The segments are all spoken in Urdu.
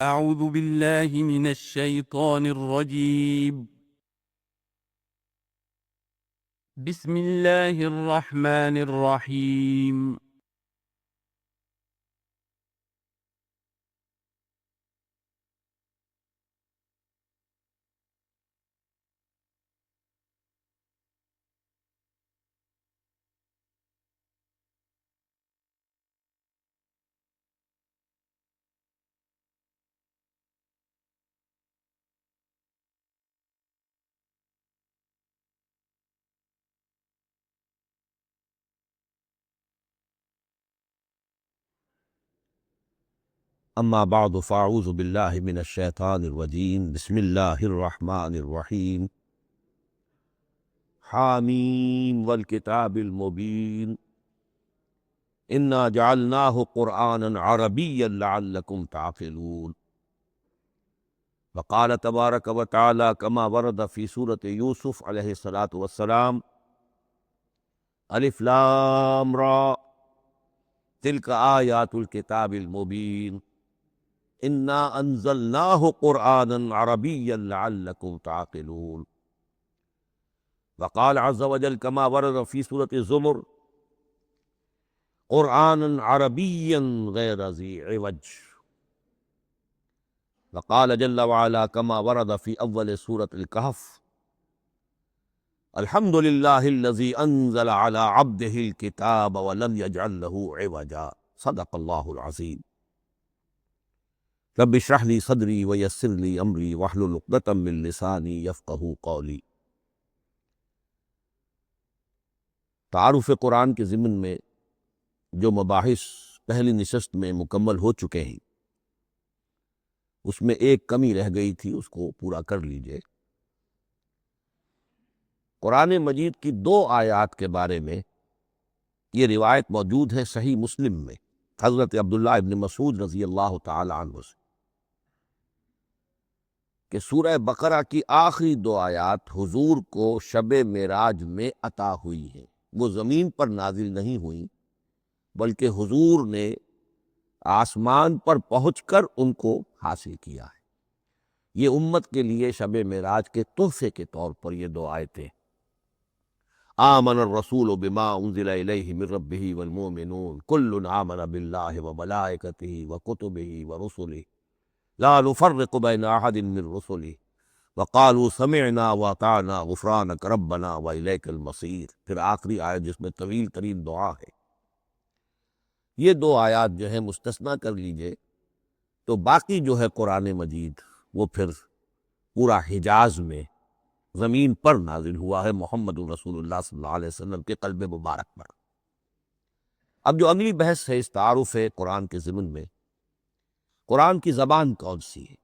أعوذ بالله من الشيطان الرجيم. بسم الله الرحمن الرحيم. اما بعد فاعوذ باللہ من الشیطان الرجیم بسم اللہ الرحمن الرحیم حامیم والکتاب المبین انا جعلناہ قرآنا عربیا لعلکم تعقلون وقال تبارک وتعالی کما ورد فی سورۃ یوسف علیہ السلام الف لام را تلک آیات الکتاب المبین انا انزلناہ قرآنا عربیا لعلکم تعقلون وقال عز وجل كما ورد في سورة الزمر قرآنا عربيا غير ذي عوج وقال جل وعلا كما ورد في أول سورة الكهف الحمد لله الذي أنزل على عبده الكتاب ولم يجعل له عوجا صدق الله العظيم رب اشرح لي صدري ويسر لي أمري واحلل عقدة من لساني يفقهوا قولي۔ تعارف قرآن کے ضمن میں جو مباحث پہلی نشست میں مکمل ہو چکے ہیں، اس میں ایک کمی رہ گئی تھی، اس کو پورا کر لیجئے۔ قرآن مجید کی 2 آیات کے بارے میں یہ روایت موجود ہے صحیح مسلم میں حضرت عبداللہ ابن مسعود رضی اللہ تعالی عنہ سے، کہ سورہ بقرہ کی آخری 2 آیات حضور کو شب معراج میں عطا ہوئی ہیں۔ وہ زمین پر نازل نہیں ہوئیں، بلکہ حضور نے آسمان پر پہنچ کر ان کو حاصل کیا ہے۔ یہ امت کے لیے شب معراج کے تحفے کے طور پر یہ 2 آیتیں۔ آمن الرسول بما انزل الیہ من ربہ والمؤمنون کل آمن باللہ وملائکتہ وکتبہ ورسلہ لا نفرق بین احد من رسلہ وقالوا سمعنا واطعنا غفرانک ربنا والیک المصیر۔ پھر آخری آیت جس میں طویل ترین دعا ہے۔ یہ 2 آیات جو ہے مستثنیٰ کر لیجئے تو باقی جو ہے قرآن مجید وہ پھر پورا حجاز میں زمین پر نازل ہوا ہے محمد رسول اللہ صلی اللہ علیہ وسلم کے قلب مبارک پر۔ اب جو اگلی بحث ہے اس تعارف قرآن کے ضمن میں، قرآن کی زبان کون سی ہے؟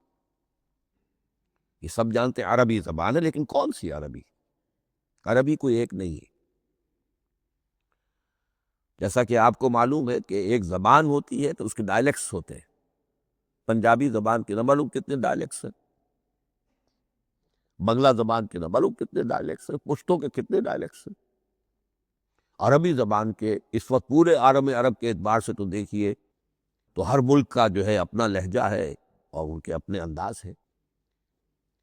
یہ سب جانتے ہیں عربی زبان ہے، لیکن کون سی عربی؟ عربی کوئی ایک نہیں ہے۔ جیسا کہ آپ کو معلوم ہے کہ ایک زبان ہوتی ہے تو اس کے ڈائلیکٹس ہوتے ہیں۔ پنجابی زبان کے نہ معلوم کتنے ڈائلیکٹس ہیں، بنگلہ زبان کے نہ معلوم کتنے ڈائلیکٹس ہیں، پشتو کے کتنے ڈائلیکٹس ہیں۔ عربی زبان کے اس وقت پورے عالم عرب کے اعتبار سے تو دیکھیے تو ہر ملک کا جو ہے اپنا لہجہ ہے اور ان کے اپنے انداز ہے۔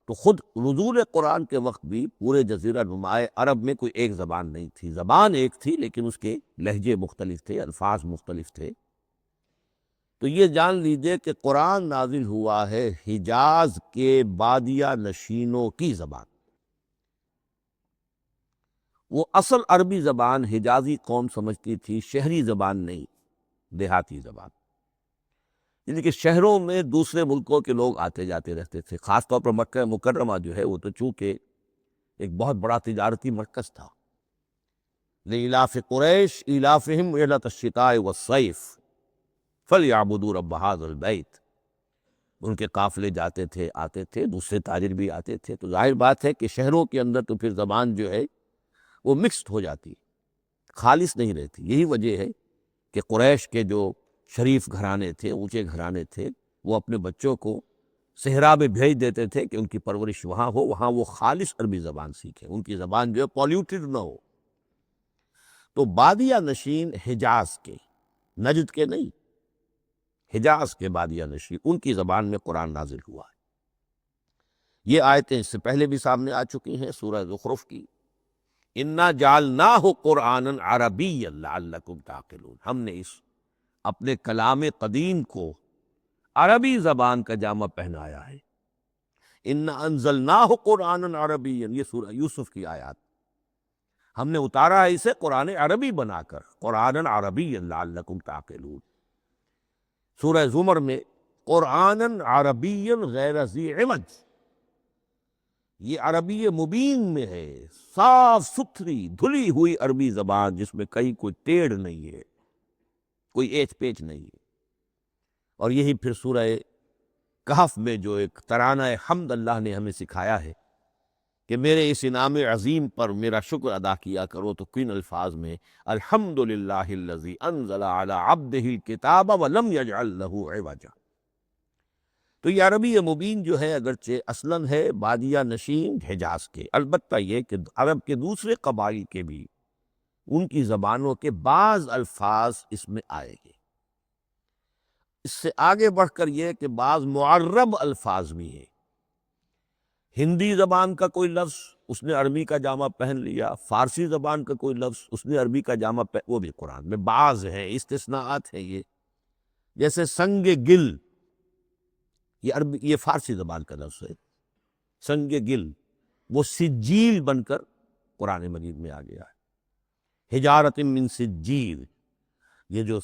تو خود نزول قرآن کے وقت بھی پورے جزیرہ نمائے عرب میں کوئی ایک زبان نہیں تھی، زبان ایک تھی لیکن اس کے لہجے مختلف تھے، الفاظ مختلف تھے۔ تو یہ جان لیجئے کہ قرآن نازل ہوا ہے حجاز کے بادیہ نشینوں کی زبان۔ وہ اصل عربی زبان حجازی قوم سمجھتی تھی، شہری زبان نہیں، دیہاتی زبان، یعنی کہ شہروں میں دوسرے ملکوں کے لوگ آتے جاتے رہتے تھے۔ خاص طور پر مکہ مکرمہ جو ہے وہ تو چونکہ ایک بہت بڑا تجارتی مرکز تھا۔ لإلاف قریش ایلافہم رحلۃ الشتاء والصیف فلیعبدوا رب ھذا البیت۔ ان کے قافلے جاتے تھے، آتے تھے، دوسرے تاجر بھی آتے تھے، تو ظاہر بات ہے کہ شہروں کے اندر تو پھر زبان جو ہے وہ مکسڈ ہو جاتی، خالص نہیں رہتی۔ یہی وجہ ہے کہ قریش کے جو شریف گھرانے تھے، اونچے گھرانے تھے، وہ اپنے بچوں کو صحرا میں بھیج دیتے تھے کہ ان کی پرورش وہاں ہو، وہاں وہ خالص عربی زبان سیکھیں، ان کی زبان جو ہے پولیوٹڈ نہ ہو۔ تو بادیہ نشین حجاز کے، نجد کے نہیں، حجاز کے بادیہ نشین، ان کی زبان میں قرآن نازل ہوا ہے۔ یہ آیتیں اس سے پہلے بھی سامنے آ چکی ہیں سورہ زخرف کی، انا جعلناہ قرآنا عربیا لعلکم تعقلون، ہم نے اس اپنے کلام قدیم کو عربی زبان کا جامہ پہنایا ہے۔ انا انزلناہ قرآنا عربیا، یہ سورہ یوسف کی آیات، ہم نے اتارا ہے اسے قرآن عربی بنا کر، قرآنا عربیا لعلکم تعقلون۔ سورہ زمر میں قرآنا عربیا غیر ذی عوج، یہ عربی مبین میں ہے، صاف ستھری دھلی ہوئی عربی زبان جس میں کہیں کوئی ٹیڑھ نہیں ہے، کوئی ایچ پیچ نہیں ہے۔ اور یہی پھر سورہ کہف میں جو ایک ترانہ حمد اللہ نے ہمیں سکھایا ہے کہ میرے اس انعام عظیم پر میرا شکر ادا کیا کرو، تو کن الفاظ میں الحمدللہ الذی انزل علی عبدہ الکتاب ولم یجعل لہ عوجا۔ تو یہ عربی مبین جو ہے اگرچہ اصلاً ہے بادیہ نشین حجاز کے، البتہ یہ کہ عرب کے دوسرے قبائل کے بھی ان کی زبانوں کے بعض الفاظ اس میں آئے گے۔ اس سے آگے بڑھ کر یہ کہ بعض معرب الفاظ بھی ہیں، ہندی زبان کا کوئی لفظ اس نے عربی کا جامہ پہن لیا، فارسی زبان کا کوئی لفظ اس نے عربی کا جامہ وہ بھی قرآن میں بعض ہیں، استثناءات ہیں یہ، جیسے سنگ گل، یہ فارسی زبان کا لفظ ہے، سنگ گل، وہ سجیل بن کر قرآن مجید میں آ گیا ہے، حجارت من سجیل، یہ جو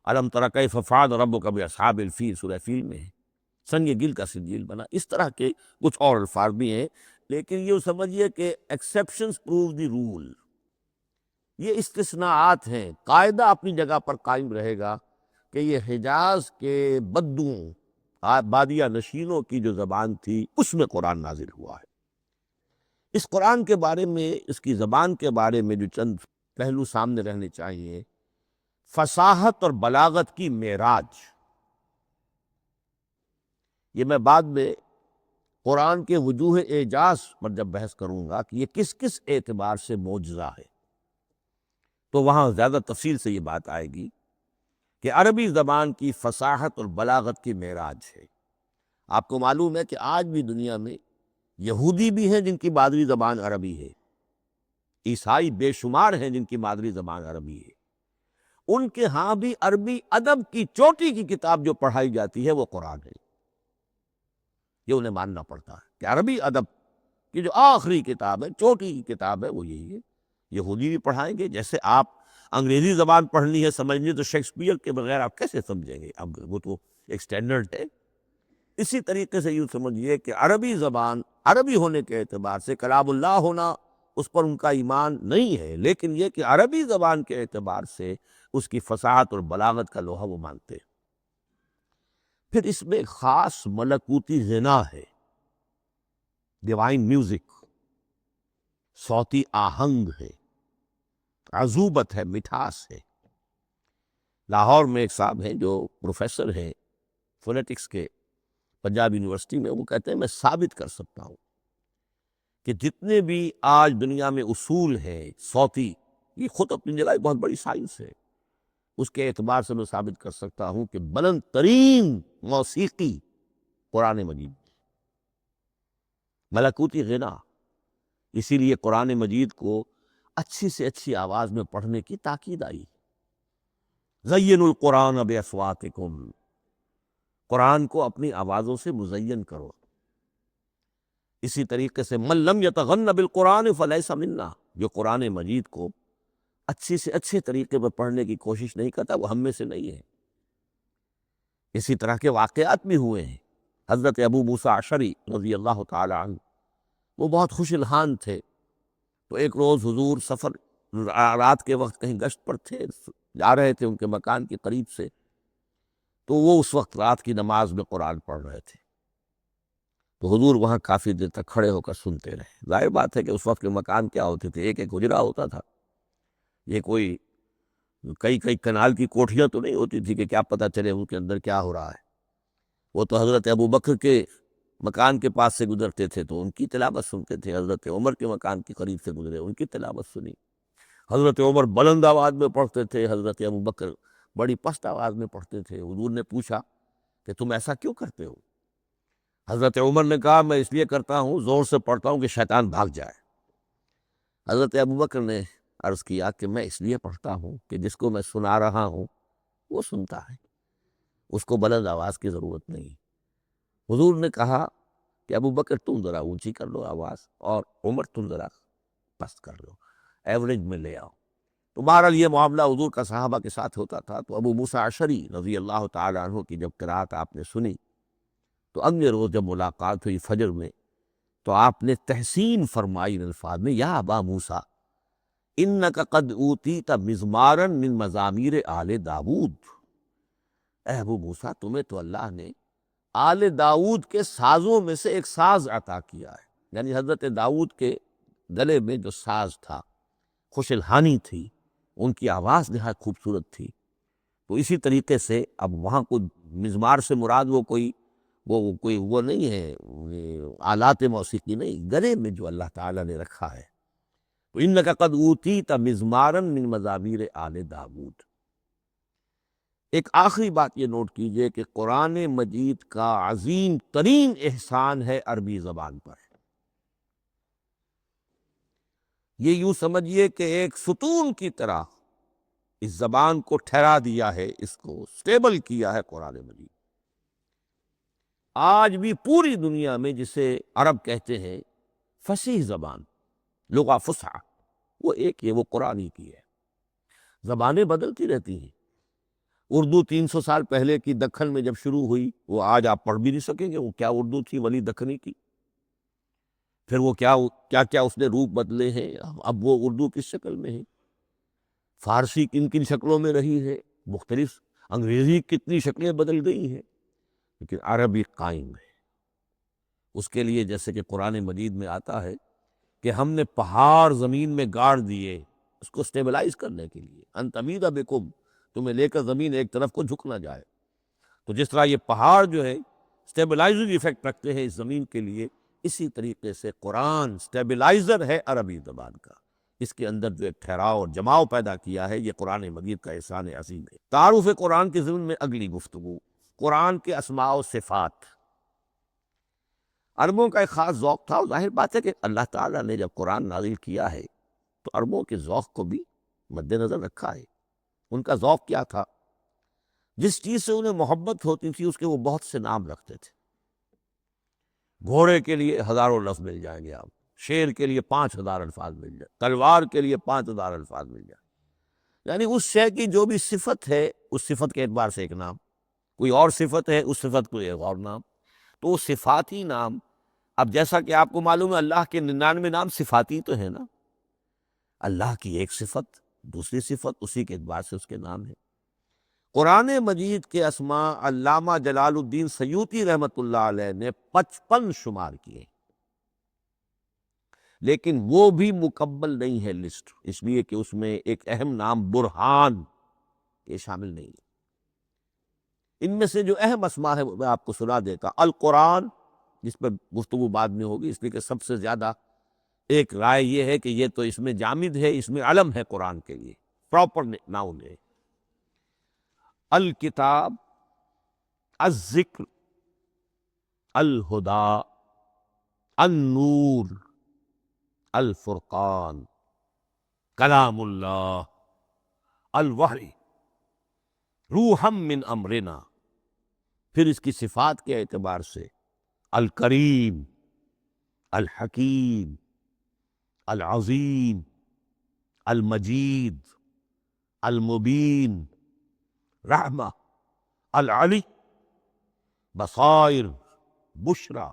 الم تر کیف فعل ربک باصحاب الفیل سورہ فیل میں ہے، سنگ گل کا سجیل بنا۔ اس طرح کے کچھ اور الفاظ بھی ہیں، لیکن یہ سمجھیے کہ ایکسیپشنز پروو دی رول، یہ استثناءات ہیں، قاعدہ اپنی جگہ پر قائم رہے گا کہ یہ حجاز کے بدوؤں بادیہ نشینوں کی جو زبان تھی اس میں قرآن نازل ہوا ہے۔ اس قرآن کے بارے میں، اس کی زبان کے بارے میں جو چند پہلو سامنے رہنے چاہیے، فصاحت اور بلاغت کی معراج، یہ میں بعد میں قرآن کے وجوہ اعجاز پر جب بحث کروں گا کہ یہ کس کس اعتبار سے معجزہ ہے، تو وہاں زیادہ تفصیل سے یہ بات آئے گی کہ عربی زبان کی فصاحت اور بلاغت کی معراج ہے۔ آپ کو معلوم ہے کہ آج بھی دنیا میں یہودی بھی ہیں جن کی مادری زبان عربی ہے، عیسائی بے شمار ہیں جن کی مادری زبان عربی ہے، ان کے ہاں بھی عربی ادب کی چوٹی کی کتاب جو پڑھائی جاتی ہے وہ قرآن ہے، یہ انہیں ماننا پڑتا ہے کہ عربی ادب کی جو آخری کتاب ہے، چوٹی کی کتاب ہے، وہ یہی ہے۔ یہودی بھی پڑھائیں گے، جیسے آپ انگریزی زبان پڑھنی ہے سمجھنی تو شیکسپیئر کے بغیر آپ کیسے سمجھیں گے، اب وہ تو ایک سٹینڈرڈ ہے۔ اسی طریقے سے یوں سمجھیے کہ عربی زبان عربی ہونے کے اعتبار سے کلام اللہ ہونا اس پر ان کا ایمان نہیں ہے، لیکن یہ کہ عربی زبان کے اعتبار سے اس کی فصاحت اور بلاغت کا لوہا وہ مانتے ہیں۔ پھر اس میں خاص ملکوتی غنا ہے، ڈیوائن میوزک، صوتی آہنگ ہے، عذوبت ہے، مٹھاس ہے۔ لاہور میں ایک صاحب ہیں جو پروفیسر ہیں فونیٹکس کے پنجاب یونیورسٹی میں، وہ کہتے ہیں میں ثابت کر سکتا ہوں کہ جتنے بھی آج دنیا میں اصول ہیں صوتی، یہ خود اپنی جگہ ایک بہت بڑی سائنس ہے، اس کے اعتبار سے میں ثابت کر سکتا ہوں کہ بلند ترین موسیقی قرآن مجید، ملکوتی غنا۔ اسی لیے قرآن مجید کو اچھی سے اچھی آواز میں پڑھنے کی تاکید آئی، زینوا القرآن باصواتکم، قرآن کو اپنی آوازوں سے مزین کرو۔ اسی طریقے سے من لم یتغن بالقرآن فلیس منا، جو قرآن مجید کو اچھی سے اچھے طریقے پر پڑھنے کی کوشش نہیں کرتا وہ ہم میں سے نہیں ہے۔ اسی طرح کے واقعات بھی ہوئے ہیں۔ حضرت ابو موسیٰ اشعری رضی اللہ تعالی عنہ، وہ بہت خوش الحان تھے، تو ایک روز حضور سفر رات کے وقت کہیں گشت پر تھے، جا رہے تھے ان کے مکان کے قریب سے، تو وہ اس وقت رات کی نماز میں قرآن پڑھ رہے تھے، تو حضور وہاں کافی دیر تک کھڑے ہو کر سنتے رہے۔ ظاہر بات ہے کہ اس وقت کے مکان کیا ہوتے تھے، ایک ایک حجرہ ہوتا تھا، یہ کوئی کئی کنال کی کوٹھیاں تو نہیں ہوتی تھی کہ کیا پتہ چلے ان کے اندر کیا ہو رہا ہے۔ وہ تو حضرت ابو بکر کے مکان کے پاس سے گزرتے تھے تو ان کی تلاوت سنتے تھے، حضرت عمر کے مکان کے قریب سے گزرے ان کی تلاوت سنی، حضرت عمر بلند آواز میں پڑھتے تھے، حضرت ابو بکر بڑی پست آواز میں پڑھتے تھے۔ حضور نے پوچھا کہ تم ایسا کیوں کرتے ہو؟ حضرت عمر نے کہا میں اس لیے کرتا ہوں، زور سے پڑھتا ہوں کہ شیطان بھاگ جائے۔ حضرت ابوبکر نے عرض کیا کہ میں اس لیے پڑھتا ہوں کہ جس کو میں سنا رہا ہوں وہ سنتا ہے، اس کو بلند آواز کی ضرورت نہیں۔ حضور نے کہا کہ ابوبکر تم ذرا اونچی کر لو آواز، اور عمر تم ذرا پست کر لو، ایوریج میں لے آؤ۔ تو بہرحال یہ معاملہ حضور کا صحابہ کے ساتھ ہوتا تھا۔ تو ابو موسیٰ اشعری رضی اللہ تعالیٰ عنہ کی جب قرات آپ نے سنی تو اگلے روز جب ملاقات ہوئی فجر میں، تو آپ نے تحسین فرمائی ان الفاظ میں، یا ابا موسیٰ انک قد اوتیت مزمارا من مزامیر آل داود۔ اے ابو موسیٰ تمہیں تو اللہ نے آل داود کے سازوں میں سے ایک ساز عطا کیا ہے، یعنی حضرت داود کے گلے میں جو ساز تھا، خوش الحانی تھی، ان کی آواز نہایت خوبصورت تھی۔ تو اسی طریقے سے اب وہاں کوئی مزمار سے مراد وہ نہیں ہے آلات موسیقی نہیں، گلے میں جو اللہ تعالیٰ نے رکھا ہے۔ تو انک قد اوتیت مزمارا من مزامیر آل داود۔ ایک آخری بات یہ نوٹ کیجئے کہ قرآن مجید کا عظیم ترین احسان ہے عربی زبان پر۔ یہ یوں سمجھیے کہ ایک ستون کی طرح اس زبان کو ٹھہرا دیا ہے، اس کو سٹیبل کیا ہے قرآن مجید۔ آج بھی پوری دنیا میں جسے عرب کہتے ہیں فصیح زبان، لغہ فصحی، وہ ایک ہے، وہ قرآن ہی کی ہے۔ زبانیں بدلتی رہتی ہیں۔ اردو 300 سال پہلے کی دکن میں جب شروع ہوئی، وہ آج آپ پڑھ بھی نہیں سکیں گے وہ کیا اردو تھی ولی دکنی کی۔ پھر وہ کیا اس نے روپ بدلے ہیں، اب وہ اردو کس شکل میں ہے، فارسی کن کن شکلوں میں رہی ہے، مختلف انگریزی کتنی شکلیں بدل گئی ہیں، لیکن عربی قائم ہے۔ اس کے لیے جیسے کہ قرآن مجید میں آتا ہے کہ ہم نے پہاڑ زمین میں گاڑ دیے اس کو سٹیبلائز کرنے کے لیے، ان تمید بکم، تمہیں لے کر زمین ایک طرف کو جھک نہ جائے۔ تو جس طرح یہ پہاڑ جو ہے سٹیبلائزنگ ایفیکٹ رکھتے ہیں اس زمین کے لیے، اسی طریقے سے قرآن سٹیبلائزر ہے عربی زبان کا۔ اس کے اندر جو ایک ٹھہراؤ اور جماؤ پیدا کیا ہے، یہ قرآن مجید کا احسان عظیم ہے۔ تعارف قرآن کے ضمن میں اگلی گفتگو، قرآن کے اسماء و صفات۔ عربوں کا ایک خاص ذوق تھا، اور ظاہر بات ہے کہ اللہ تعالیٰ نے جب قرآن نازل کیا ہے تو عربوں کے ذوق کو بھی مد نظر رکھا ہے۔ ان کا ذوق کیا تھا؟ جس چیز سے انہیں محبت ہوتی تھی اس کے وہ بہت سے نام رکھتے تھے۔ گھوڑے کے لیے ہزاروں لفظ مل جائیں گے آپ، شیر کے لیے 5000 الفاظ مل جائیں، تلوار کے لیے 5000 الفاظ مل جائیں، یعنی اس شے کی جو بھی صفت ہے اس صفت کے اعتبار سے ایک نام، کوئی اور صفت ہے اس صفت کو ایک اور نام۔ تو صفاتی نام، اب جیسا کہ آپ کو معلوم ہے اللہ کے 99 نام صفاتی تو ہے نا، اللہ کی ایک صفت دوسری صفت اسی کے اعتبار سے اس کے نام ہے۔ قرآن مجید کے اسماء علامہ جلال الدین سیوطی رحمۃ اللہ علیہ نے 55 شمار کیے، لیکن وہ بھی مکمل نہیں ہے لسٹ، اس لیے کہ اس میں ایک اہم نام برہان یہ شامل نہیں ہے۔ ان میں سے جو اہم اسماء ہے وہ میں آپ کو سنا دیتا۔ القرآن، جس پر گفتگو بعد میں ہوگی، اس لیے کہ سب سے زیادہ ایک رائے یہ ہے کہ یہ تو اس میں جامد ہے، اس میں علم ہے قرآن کے لیے، پراپر ناؤن ہے۔ الکتاب، الذکر، الہدیٰ، النور، الفرقان، کلام اللہ، الوحی، روحا من امرنا۔ پھر اس کی صفات کے اعتبار سے الکریم، الحکیم، العظیم، المجید، المبین، رحمہ، العلی، بصائر، بشرا،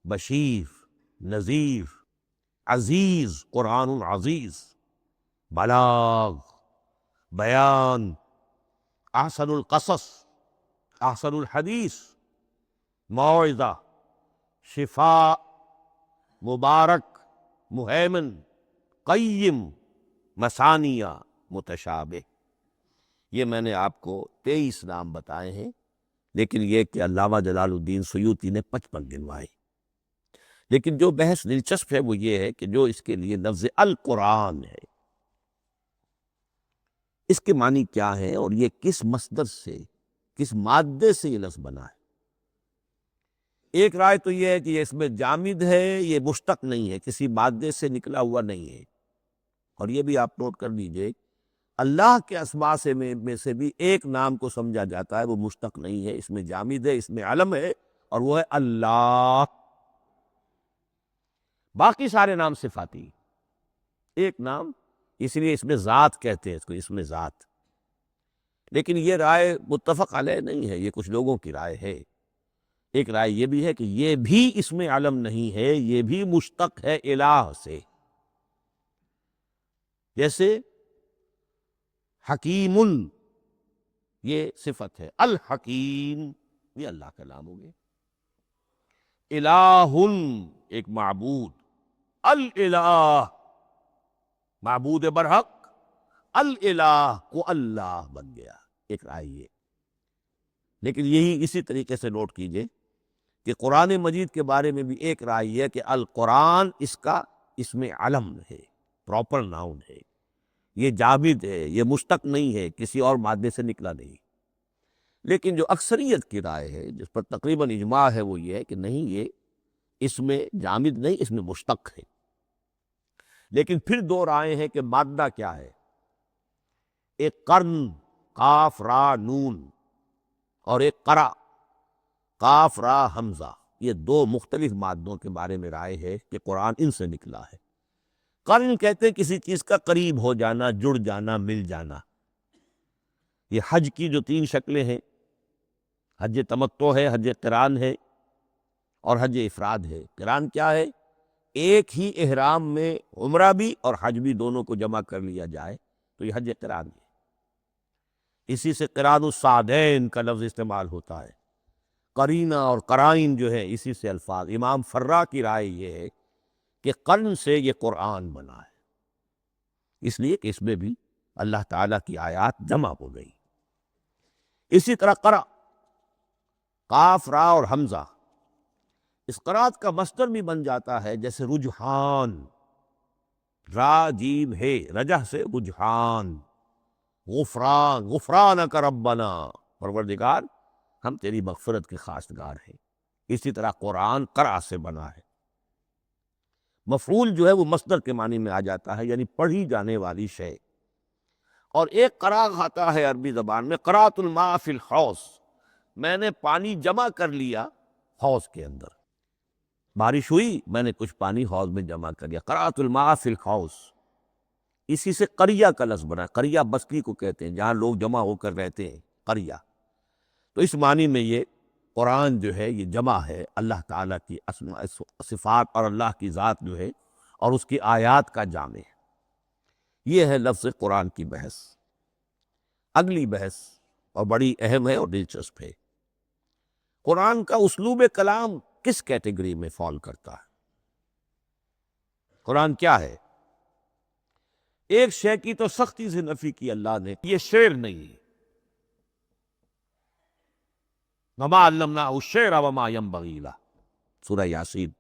بشیر، نذیر، عزیز، قرآن عزیز، بلاغ، بیان، احسن القصص، احسن الحدیث، موعظہ، شفاء، مبارک، مہیمن، قیم، مثانیہ، متشابہ۔ یہ میں نے آپ کو 23 نام بتائے ہیں، لیکن یہ کہ علامہ جلال الدین سیوطی نے 55 گنوائے۔ لیکن جو بحث دلچسپ ہے وہ یہ ہے کہ جو اس کے لیے لفظ القرآن ہے، اس کے معنی کیا ہے اور یہ کس مصدر سے، کس مادے سے یہ لفظ بنا ہے؟ ایک رائے تو یہ ہے کہ یہ اس میں جامد ہے، یہ مشتق نہیں ہے، کسی مادے سے نکلا ہوا نہیں ہے۔ اور یہ بھی آپ نوٹ کر لیجئے، اللہ کے اسماء میں سے بھی ایک نام کو سمجھا جاتا ہے، وہ مشتق نہیں ہے، اس میں جامد ہے، اس میں علم ہے، اور وہ ہے اللہ۔ باقی سارے نام صفاتی، ایک نام، اس لیے اس میں ذات کہتے ہیں اس کو، اس میں ذات۔ لیکن یہ رائے متفق علیہ نہیں ہے، یہ کچھ لوگوں کی رائے ہے۔ ایک رائے یہ بھی ہے کہ یہ بھی اس میں علم نہیں ہے، یہ بھی مشتق ہے الہ سے۔ جیسے حکیم، یہ صفت ہے، الحکیم یہ اللہ کا نام ہو گیا۔ الہ، ایک معبود، الالہ معبود برحق، الالہ کو اللہ بن گیا، ایک رائے یہ۔ لیکن یہی اسی طریقے سے نوٹ کیجئے کہ قرآن مجید کے بارے میں بھی ایک رائے یہ ہے کہ القرآن اس میں علم ہے، پراپر ناؤن ہے، یہ جامد ہے، یہ مشتق نہیں ہے، کسی اور مادے سے نکلا نہیں۔ لیکن جو اکثریت کی رائے ہے، جس پر تقریباً اجماع ہے، وہ یہ ہے کہ نہیں، یہ اس میں جامد نہیں، اس میں مشتق ہے۔ لیکن پھر دو رائے ہیں کہ مادہ کیا ہے۔ ایک قرن، قاف را نون، اور ایک قرا، قاف را حمزہ، یہ دو مختلف مادوں کے بارے میں رائے ہے کہ قرآن ان سے نکلا ہے۔ قرن کہتے ہیں کسی چیز کا قریب ہو جانا، جڑ جانا، مل جانا۔ یہ حج کی جو 3 شکلیں ہیں، حج تمتع ہے، حج قران ہے، اور حج افراد ہے۔ قران کیا ہے؟ ایک ہی احرام میں عمرہ بھی اور حج بھی دونوں کو جمع کر لیا جائے تو یہ حج قران ہے۔ اسی سے قران الصادین کا لفظ استعمال ہوتا ہے۔ قرینہ اور قرائن جو ہے اسی سے الفاظ۔ امام فرا کی رائے یہ ہے کہ قرن سے یہ قرآن بنا ہے، اس لیے کہ اس میں بھی اللہ تعالیٰ کی آیات جمع ہو گئی۔ اسی طرح قرأ، قاف را اور حمزہ، اس قرات کا مصدر بھی بن جاتا ہے، جیسے رجحان، را جیم ہے، رجح سے رجحان، غفران، غفرانک ربنا، پروردگار ہم تیری مغفرت کے خواستگار ہیں۔ اسی طرح قرآن قرأ سے بنا ہے۔ مفعول جو ہے وہ مصدر کے معنی میں آ جاتا ہے، یعنی پڑھی جانے والی شے۔ اور ایک قرأ آتا ہے عربی زبان میں، قرأت الماء فی الحوض، میں نے پانی جمع کر لیا حوض کے اندر۔ بارش ہوئی، میں نے کچھ پانی حوض میں جمع کر لیا، قرأت الماء فی الحوض۔ اسی سے قریہ کا لفظ بنا، قریہ بستی کو کہتے ہیں جہاں لوگ جمع ہو کر رہتے ہیں، قریہ۔ تو اس معنی میں یہ قرآن جو ہے یہ جمع ہے اللہ تعالیٰ کی اسماء صفات اور اللہ کی ذات جو ہے اور اس کی آیات کا جامع ہے۔ یہ ہے لفظ قرآن کی بحث۔ اگلی بحث اور بڑی اہم ہے اور دلچسپ ہے، قرآن کا اسلوب کلام کس کیٹیگری میں فال کرتا ہے؟ قرآن کیا ہے؟ ایک شے کی تو سختی سے نفی کی اللہ نے، یہ شعر نہیں ہے۔ وَمَا عَلَّمْنَاهُ الشِّعْرَ وَمَا يَنبَغِي لَهُ، سورہ یاسین۔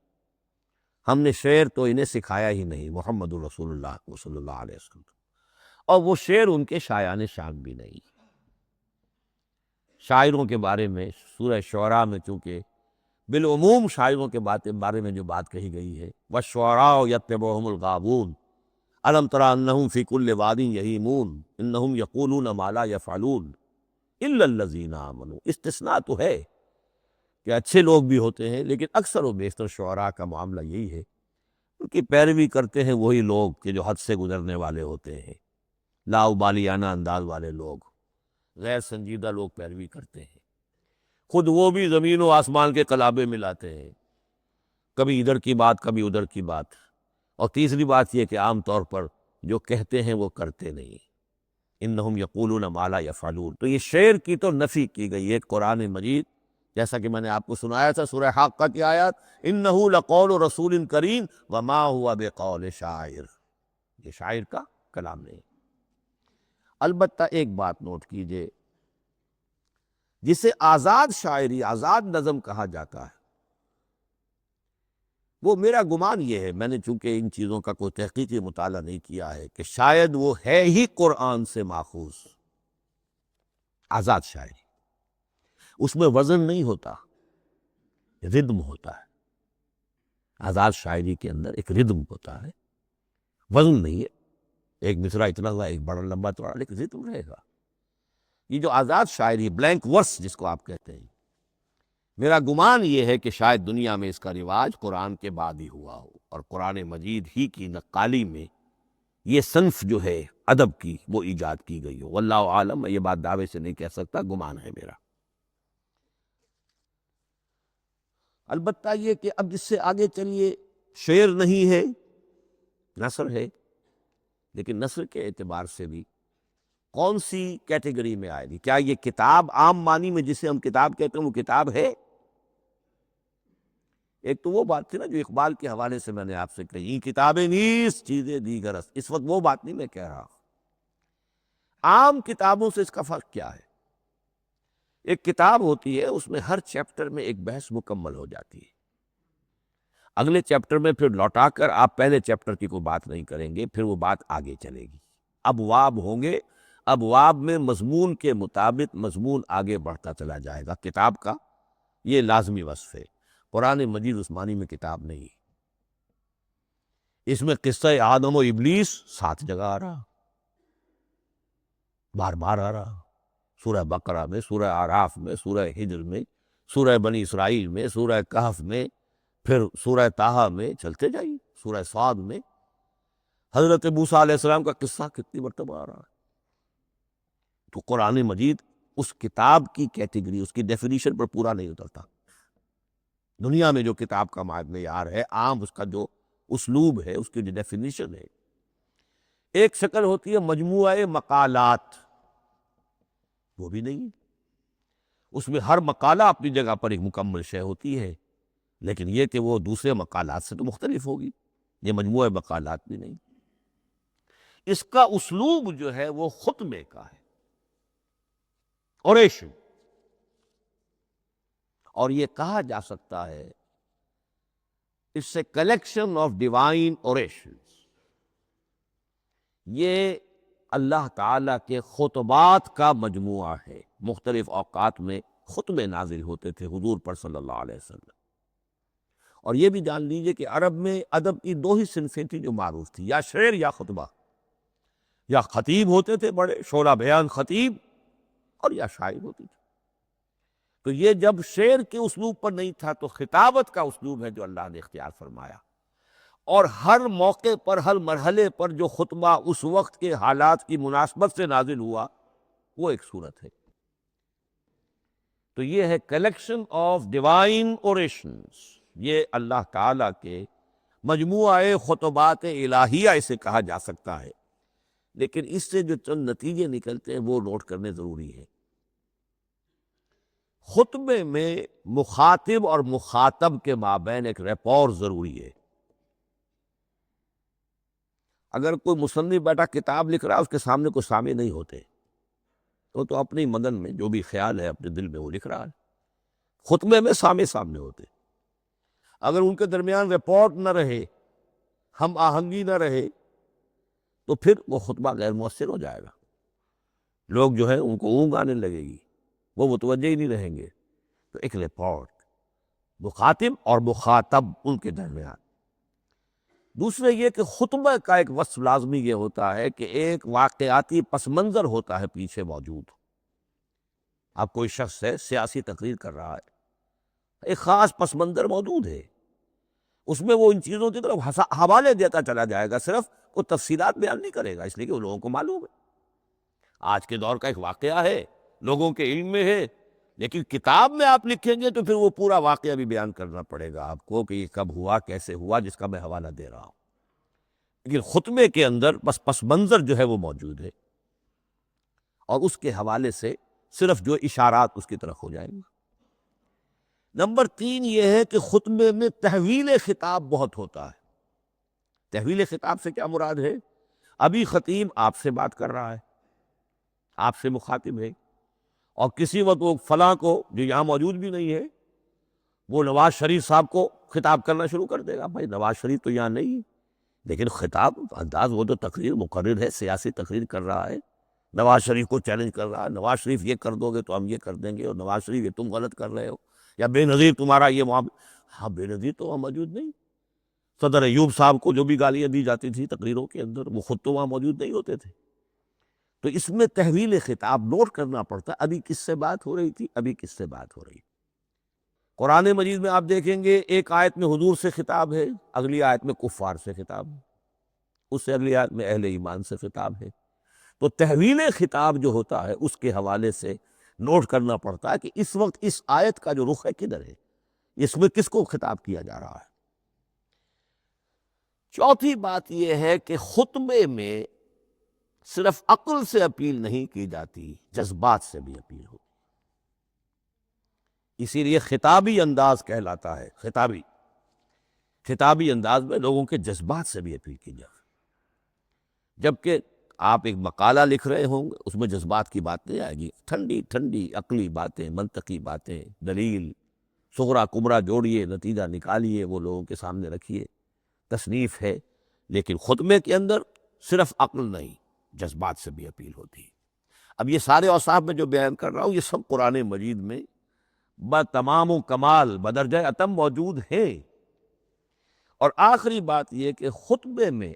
ہم نے شعر تو انہیں سکھایا ہی نہیں، محمد الرسول اللہ صلی اللہ علیہ وسلم، اور وہ شعر ان کے شایان شان بھی نہیں۔ شاعروں کے بارے میں سورہ شعراء میں چونکہ بالعموم شاعروں کے بارے میں جو بات کہی گئی ہے، وَالشُّعَرَاءُ يَتَّبِعُهُمُ الْغَاوُونَ أَلَمْ تَرَ أَنَّهُمْ فِي كُلِّ وَادٍ يَهِيمُونَ إِنَّهُمْ يَقُولُونَ مَا لَا يَفْعَلُونَ إِلَّا الَّذِينَ آمَنُوا۔ استثناء تو ہے کہ اچھے لوگ بھی ہوتے ہیں، لیکن اکثر و بیشتر شعراء کا معاملہ یہی ہے، ان کی پیروی کرتے ہیں وہی لوگ کہ جو حد سے گزرنے والے ہوتے ہیں، لاؤبالیانہ انداز والے لوگ، غیر سنجیدہ لوگ پیروی کرتے ہیں۔ خود وہ بھی زمین و آسمان کے قلابے ملاتے ہیں، کبھی ادھر کی بات کبھی ادھر کی بات۔ اور تیسری بات یہ کہ عام طور پر جو کہتے ہیں وہ کرتے نہیں، انہم یقولون ما لا یفعلون۔ تو یہ شعر کی تو نفی کی گئی ہے قرآن مجید، جیسا کہ میں نے آپ کو سنایا تھا سورہ حاقہ کی آیات، انہ لقول رسول کریم وما هو بقول شاعر، یہ شاعر کا کلام نہیں۔ البتہ ایک بات نوٹ کیجئے، جسے آزاد شاعری، آزاد نظم کہا جاتا ہے، وہ میرا گمان یہ ہے، میں نے چونکہ ان چیزوں کا کوئی تحقیقی مطالعہ نہیں کیا ہے، کہ شاید وہ ہے ہی قرآن سے ماخوذ آزاد شاعری۔ اس میں وزن نہیں ہوتا، ردم ہوتا ہے۔ آزاد شاعری کے اندر ایک ردم ہوتا ہے، وزن نہیں ہے، ایک مصرع اتنا ہوا، ایک بڑا لمبا چوڑا، لیکن ردم رہے گا۔ یہ جو آزاد شاعری بلینک ورس جس کو آپ کہتے ہیں، میرا گمان یہ ہے کہ شاید دنیا میں اس کا رواج قرآن کے بعد ہی ہوا ہو، اور قرآن مجید ہی کی نقالی میں یہ صنف جو ہے ادب کی وہ ایجاد کی گئی ہو۔ واللہ عالم، میں یہ بات دعوے سے نہیں کہہ سکتا، گمان ہے میرا۔ البتہ یہ کہ اب جس سے آگے چلیے، شعر نہیں ہے، نثر ہے، لیکن نثر کے اعتبار سے بھی کون سی کیٹیگری میں آئے گی؟ کیا یہ کتاب عام معنی میں جسے ہم کتاب کہتے ہیں وہ کتاب ہے؟ ایک تو وہ بات تھی نا جو اقبال کے حوالے سے میں نے آپ سے کہی، کتابیں نیست چیزیں دیگر است، اس وقت وہ بات نہیں میں کہہ رہا۔ عام کتابوں سے اس کا فرق کیا ہے؟ ایک کتاب ہوتی ہے، اس میں ہر چیپٹر میں ایک بحث مکمل ہو جاتی ہے، اگلے چیپٹر میں پھر لوٹا کر آپ پہلے چیپٹر کی کوئی بات نہیں کریں گے، پھر وہ بات آگے چلے گی، ابواب ہوں گے، ابواب میں مضمون کے مطابق مضمون آگے بڑھتا چلا جائے گا۔ کتاب کا یہ لازمی وصف ہے۔ قرآن مجید اس معنی میں کتاب نہیں، اس میں قصہ آدم و ابلیس 7 جگہ آ رہا، بار بار آ رہا، سورہ بقرہ میں، سورہ اعراف میں، سورہ ہجر میں، سورہ بنی اسرائیل میں، سورہ کہف میں، پھر سورہ طٰہٰ میں، چلتے جائیے، سورہ صاد میں حضرت موسیٰ علیہ السلام کا قصہ کتنی مرتبہ آ رہا ہے۔ تو قرآن مجید اس کتاب کی کیٹیگری، اس کی ڈیفینیشن پر پورا نہیں اترتا۔ دنیا میں جو کتاب کا معیار ہے، عام اس کا جو اسلوب ہے، اس کی جو ڈیفینیشن ہے، ایک شکل ہوتی ہے مجموعہ مقالات، وہ بھی نہیں، اس میں ہر مقالہ اپنی جگہ پر ایک مکمل شے ہوتی ہے، لیکن یہ کہ وہ دوسرے مقالات سے تو مختلف ہوگی، یہ مجموعہ مقالات بھی نہیں۔ اس کا اسلوب جو ہے وہ خطبے کا ہے، اوریشن، اور یہ کہا جا سکتا ہے it's a collection of divine orations. یہ اللہ تعالیٰ کے خطبات کا مجموعہ ہے۔ مختلف اوقات میں خطبے نازل ہوتے تھے حضور پر صلی اللہ علیہ وسلم، اور یہ بھی جان لیجئے کہ عرب میں ادب کی 2 ہی صنفیں تھیں جو معروف تھی، یا شعر یا خطبہ، یا خطیب ہوتے تھے بڑے شعلہ بیان خطیب، اور یا شاعر ہوتی تھی۔ تو یہ جب شعر کے اسلوب پر نہیں تھا تو خطابت کا اسلوب ہے جو اللہ نے اختیار فرمایا، اور ہر موقع پر، ہر مرحلے پر جو خطبہ اس وقت کے حالات کی مناسبت سے نازل ہوا وہ ایک صورت ہے۔ تو یہ ہے کلیکشن آف ڈیوائن اوریشنز، یہ اللہ تعالیٰ کے مجموعہ خطبات الہیہ اسے کہا جا سکتا ہے، لیکن اس سے جو چند نتیجے نکلتے ہیں وہ نوٹ کرنے ضروری ہے۔ خطبے میں مخاطب اور مخاطب کے مابین ایک ریپور ضروری ہے۔ اگر کوئی مصنف بیٹا کتاب لکھ رہا ہے، اس کے سامنے کوئی سامع نہیں ہوتے، تو اپنی مگن میں جو بھی خیال ہے اپنے دل میں وہ لکھ رہا ہے۔ خطبے میں سامع سامنے ہوتے، اگر ان کے درمیان ریپورٹ نہ رہے، ہم آہنگی نہ رہے، تو پھر وہ خطبہ غیر مؤثر ہو جائے گا، لوگ جو ہے ان کو اونگ آنے لگے گی، وہ متوجہ ہی نہیں رہیں گے۔ تو ایک ریپورٹ، مخاطب اور مخاطب ان کے درمیان۔ دوسرے یہ کہ خطبہ کا ایک وصف لازمی یہ ہوتا ہے کہ ایک واقعاتی پس منظر ہوتا ہے پیچھے موجود۔ اب کوئی شخص ہے سیاسی تقریر کر رہا ہے، ایک خاص پس منظر موجود ہے، اس میں وہ ان چیزوں کی طرف حوالے دیتا چلا جائے گا، صرف وہ تفصیلات بیان نہیں کرے گا، اس لیے کہ وہ لوگوں کو معلوم ہے آج کے دور کا ایک واقعہ ہے، لوگوں کے علم میں ہے، لیکن کتاب میں آپ لکھیں گے تو پھر وہ پورا واقعہ بھی بیان کرنا پڑے گا آپ کو کہ یہ کب ہوا، کیسے ہوا، جس کا میں حوالہ دے رہا ہوں۔ لیکن خطبے کے اندر بس پس منظر جو ہے وہ موجود ہے، اور اس کے حوالے سے صرف جو اشارات اس کی طرف ہو جائیں گے۔ نمبر 3 یہ ہے کہ خطبے میں تحویل خطاب بہت ہوتا ہے۔ تحویل خطاب سے کیا مراد ہے؟ ابھی خطیب آپ سے بات کر رہا ہے، آپ سے مخاطب ہے، اور کسی وقت وہ فلاں کو جو یہاں موجود بھی نہیں ہے، وہ نواز شریف صاحب کو خطاب کرنا شروع کر دے گا. بھائی نواز شریف تو یہاں نہیں ہے، لیکن خطاب انداز وہ تو تقریر مقرر ہے، سیاسی تقریر کر رہا ہے، نواز شریف کو چیلنج کر رہا ہے. نواز شریف یہ کر دو گے تو ہم یہ کر دیں گے، اور نواز شریف یہ تم غلط کر رہے ہو، یا بے نظیر تمہارا یہ معاملہ. ہاں بے نظیر تو وہاں موجود نہیں. صدر ایوب صاحب کو جو بھی گالیاں دی جاتی تھی تقریروں کے اندر، وہ خود تو وہاں موجود نہیں ہوتے تھے. تو اس میں تحویل خطاب نوٹ کرنا پڑتا ہے، ابھی کس سے بات ہو رہی تھی، ابھی کس سے بات ہو رہی ہے. قرآن مجید میں آپ دیکھیں گے ایک آیت میں حضور سے خطاب ہے، اگلی آیت میں کفار سے خطاب ہے، اس سے اگلی آیت میں اہل ایمان سے خطاب ہے. تو تحویل خطاب جو ہوتا ہے اس کے حوالے سے نوٹ کرنا پڑتا ہے کہ اس وقت اس آیت کا جو رخ ہے کدھر ہے، اس میں کس کو خطاب کیا جا رہا ہے. چوتھی بات یہ ہے کہ خطبے میں صرف عقل سے اپیل نہیں کی جاتی، جذبات سے بھی اپیل ہوتی. اسی لیے خطابی انداز کہلاتا ہے. خطابی انداز میں لوگوں کے جذبات سے بھی اپیل کی جاتی. جبکہ آپ ایک مقالہ لکھ رہے ہوں گے، اس میں جذبات کی بات نہیں آئے گی، ٹھنڈی ٹھنڈی عقلی باتیں، منطقی باتیں، دلیل صغرا کبرا جوڑیے، نتیجہ نکالیے، وہ لوگوں کے سامنے رکھیے. تصنیف ہے. لیکن خطبے کے اندر صرف عقل نہیں، جذبات سے بھی اپیل ہوتی ہے. اب یہ سارے اوصاف میں جو بیان کر رہا ہوں یہ سب قرآن مجید میں بتمام و کمال بدرجہ اتم موجود ہیں. اور آخری بات یہ کہ خطبے میں،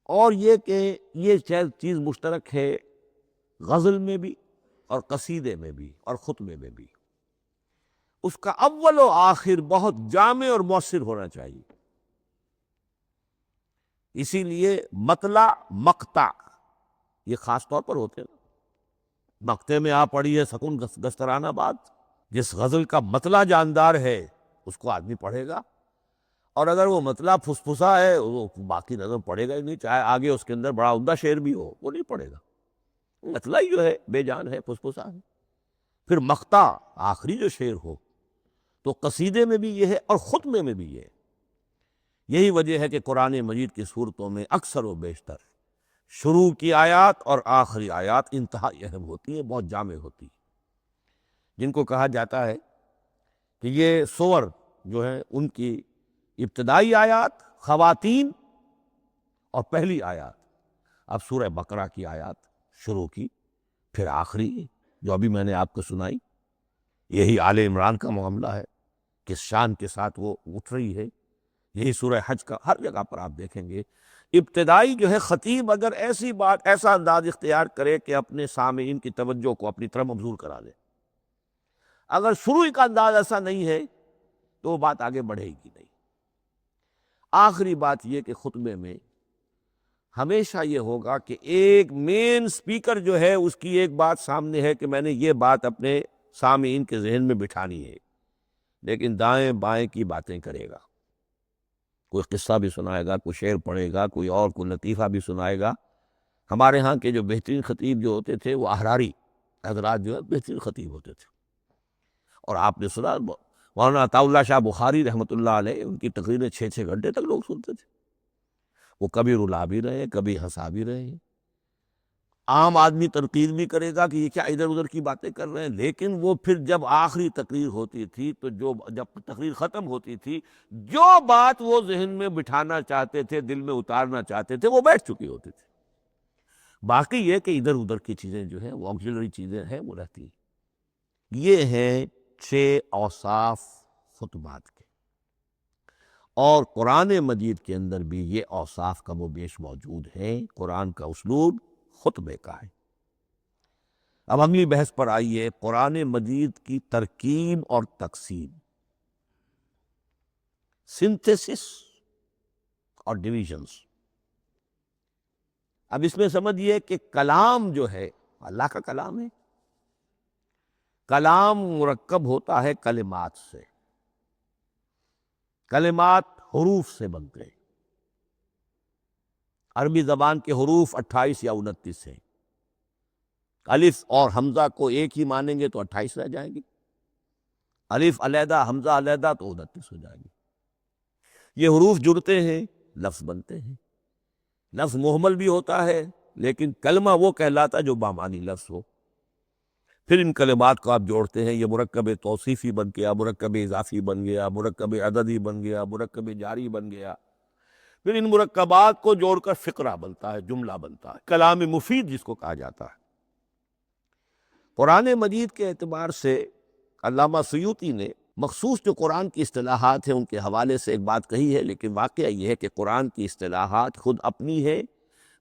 اور یہ کہ یہ چیز مشترک ہے غزل میں بھی اور قصیدے میں بھی اور خطبے میں بھی، اس کا اول و آخر بہت جامع اور مؤثر ہونا چاہیے. اسی لیے مطلع مقطع یہ خاص طور پر ہوتے ہیں. مقطع میں آپ پڑھی ہے سکون گسترانہ بات، جس غزل کا مطلع جاندار ہے اس کو آدمی پڑھے گا، اور اگر وہ مطلع پھسپھسا ہے وہ باقی نظم پڑھے گا ہی نہیں، چاہے آگے اس کے اندر بڑا عمدہ شعر بھی ہو وہ نہیں پڑھے گا. مطلع ہی جو ہے بے جان ہے، پھسپھسا ہے. پھر مقطع آخری جو شعر ہو، تو قصیدے میں بھی یہ ہے اور خطبے میں بھی یہ ہے. یہی وجہ ہے کہ قرآن مجید کی صورتوں میں اکثر و بیشتر شروع کی آیات اور آخری آیات انتہائی اہم ہوتی ہیں، بہت جامع ہوتی ہیں، جن کو کہا جاتا ہے کہ یہ سور جو ہیں ان کی ابتدائی آیات، خواتین اور پہلی آیات. اب سورہ بقرہ کی آیات شروع کی، پھر آخری جو ابھی میں نے آپ کو سنائی، یہی آل عمران کا معاملہ ہے، کس شان کے ساتھ وہ اٹھ رہی ہے. یہی سورہ حج کا ہر جگہ پر آپ دیکھیں گے ابتدائی جو ہے خطیب اگر ایسی بات، ایسا انداز اختیار کرے کہ اپنے سامعین کی توجہ کو اپنی طرف مبذول کرا دے، اگر شروع کا انداز ایسا نہیں ہے تو وہ بات آگے بڑھے گی نہیں. آخری بات یہ کہ خطبے میں ہمیشہ یہ ہوگا کہ ایک مین سپیکر جو ہے اس کی ایک بات سامنے ہے کہ میں نے یہ بات اپنے سامعین کے ذہن میں بٹھانی ہے، لیکن دائیں بائیں کی باتیں کرے گا. کوئی قصہ بھی سنائے گا، کوئی شعر پڑھے گا، کوئی اور کوئی لطیفہ بھی سنائے گا. ہمارے ہاں کے جو بہترین خطیب جو ہوتے تھے وہ احراری حضرات جو ہے بہترین خطیب ہوتے تھے. اور آپ نے سنا مولانا عطا اللہ شاہ بخاری رحمۃ اللہ علیہ، ان کی تقریریں 6 گھنٹے تک لوگ سنتے تھے. وہ کبھی رلا بھی رہے ہیں، کبھی ہنسا بھی رہے ہیں. عام آدمی تنقید بھی کرے گا کہ یہ کیا ادھر ادھر کی باتیں کر رہے ہیں، لیکن وہ پھر جب آخری تقریر ہوتی تھی تو جب تقریر ختم ہوتی تھی، جو بات وہ ذہن میں بٹھانا چاہتے تھے، دل میں اتارنا چاہتے تھے، وہ بیٹھ چکی ہوتی تھی. باقی یہ کہ ادھر ادھر کی چیزیں جو ہیں وہ آکسیلری چیزیں ہیں وہ رہتی ہیں. یہ ہیں 6 اوصاف خطبات کے، اور قرآن مجید کے اندر بھی یہ اوصاف کم و بیش موجود ہیں. قرآن کا اسلوب خطبے کا ہے. اب اگلی بحث پر آئیے، قرآن مجید کی ترکیب اور تقسیم، سنتھیسس اور ڈویژنز. اب اس میں سمجھیے کہ کلام جو ہے اللہ کا کلام ہے. کلام مرکب ہوتا ہے کلمات سے، کلمات حروف سے بنتے ہیں. عربی زبان کے حروف 28 یا 29 ہیں. الف اور حمزہ کو ایک ہی مانیں گے تو 28 رہ جائیں گی، الف علیحدہ حمزہ علیحدہ تو 29 ہو جائیں گی. یہ حروف جڑتے ہیں، لفظ بنتے ہیں. لفظ محمل بھی ہوتا ہے لیکن کلمہ وہ کہلاتا جو بامانی لفظ ہو. پھر ان کلمات کو آپ جوڑتے ہیں، یہ مرکب توصیفی بن گیا، مرکب اضافی بن گیا، مرکب عددی بن گیا، مرکب جاری بن گیا، پھر ان مرکبات کو جوڑ کر فقرہ بنتا ہے، جملہ بنتا ہے، کلام مفید جس کو کہا جاتا ہے۔ قرآن مجید کے اعتبار سے علامہ سیوطی نے مخصوص جو قرآن کی اصطلاحات ہیں ان کے حوالے سے ایک بات کہی ہے، لیکن واقعہ یہ ہے کہ قرآن کی اصطلاحات خود اپنی ہے،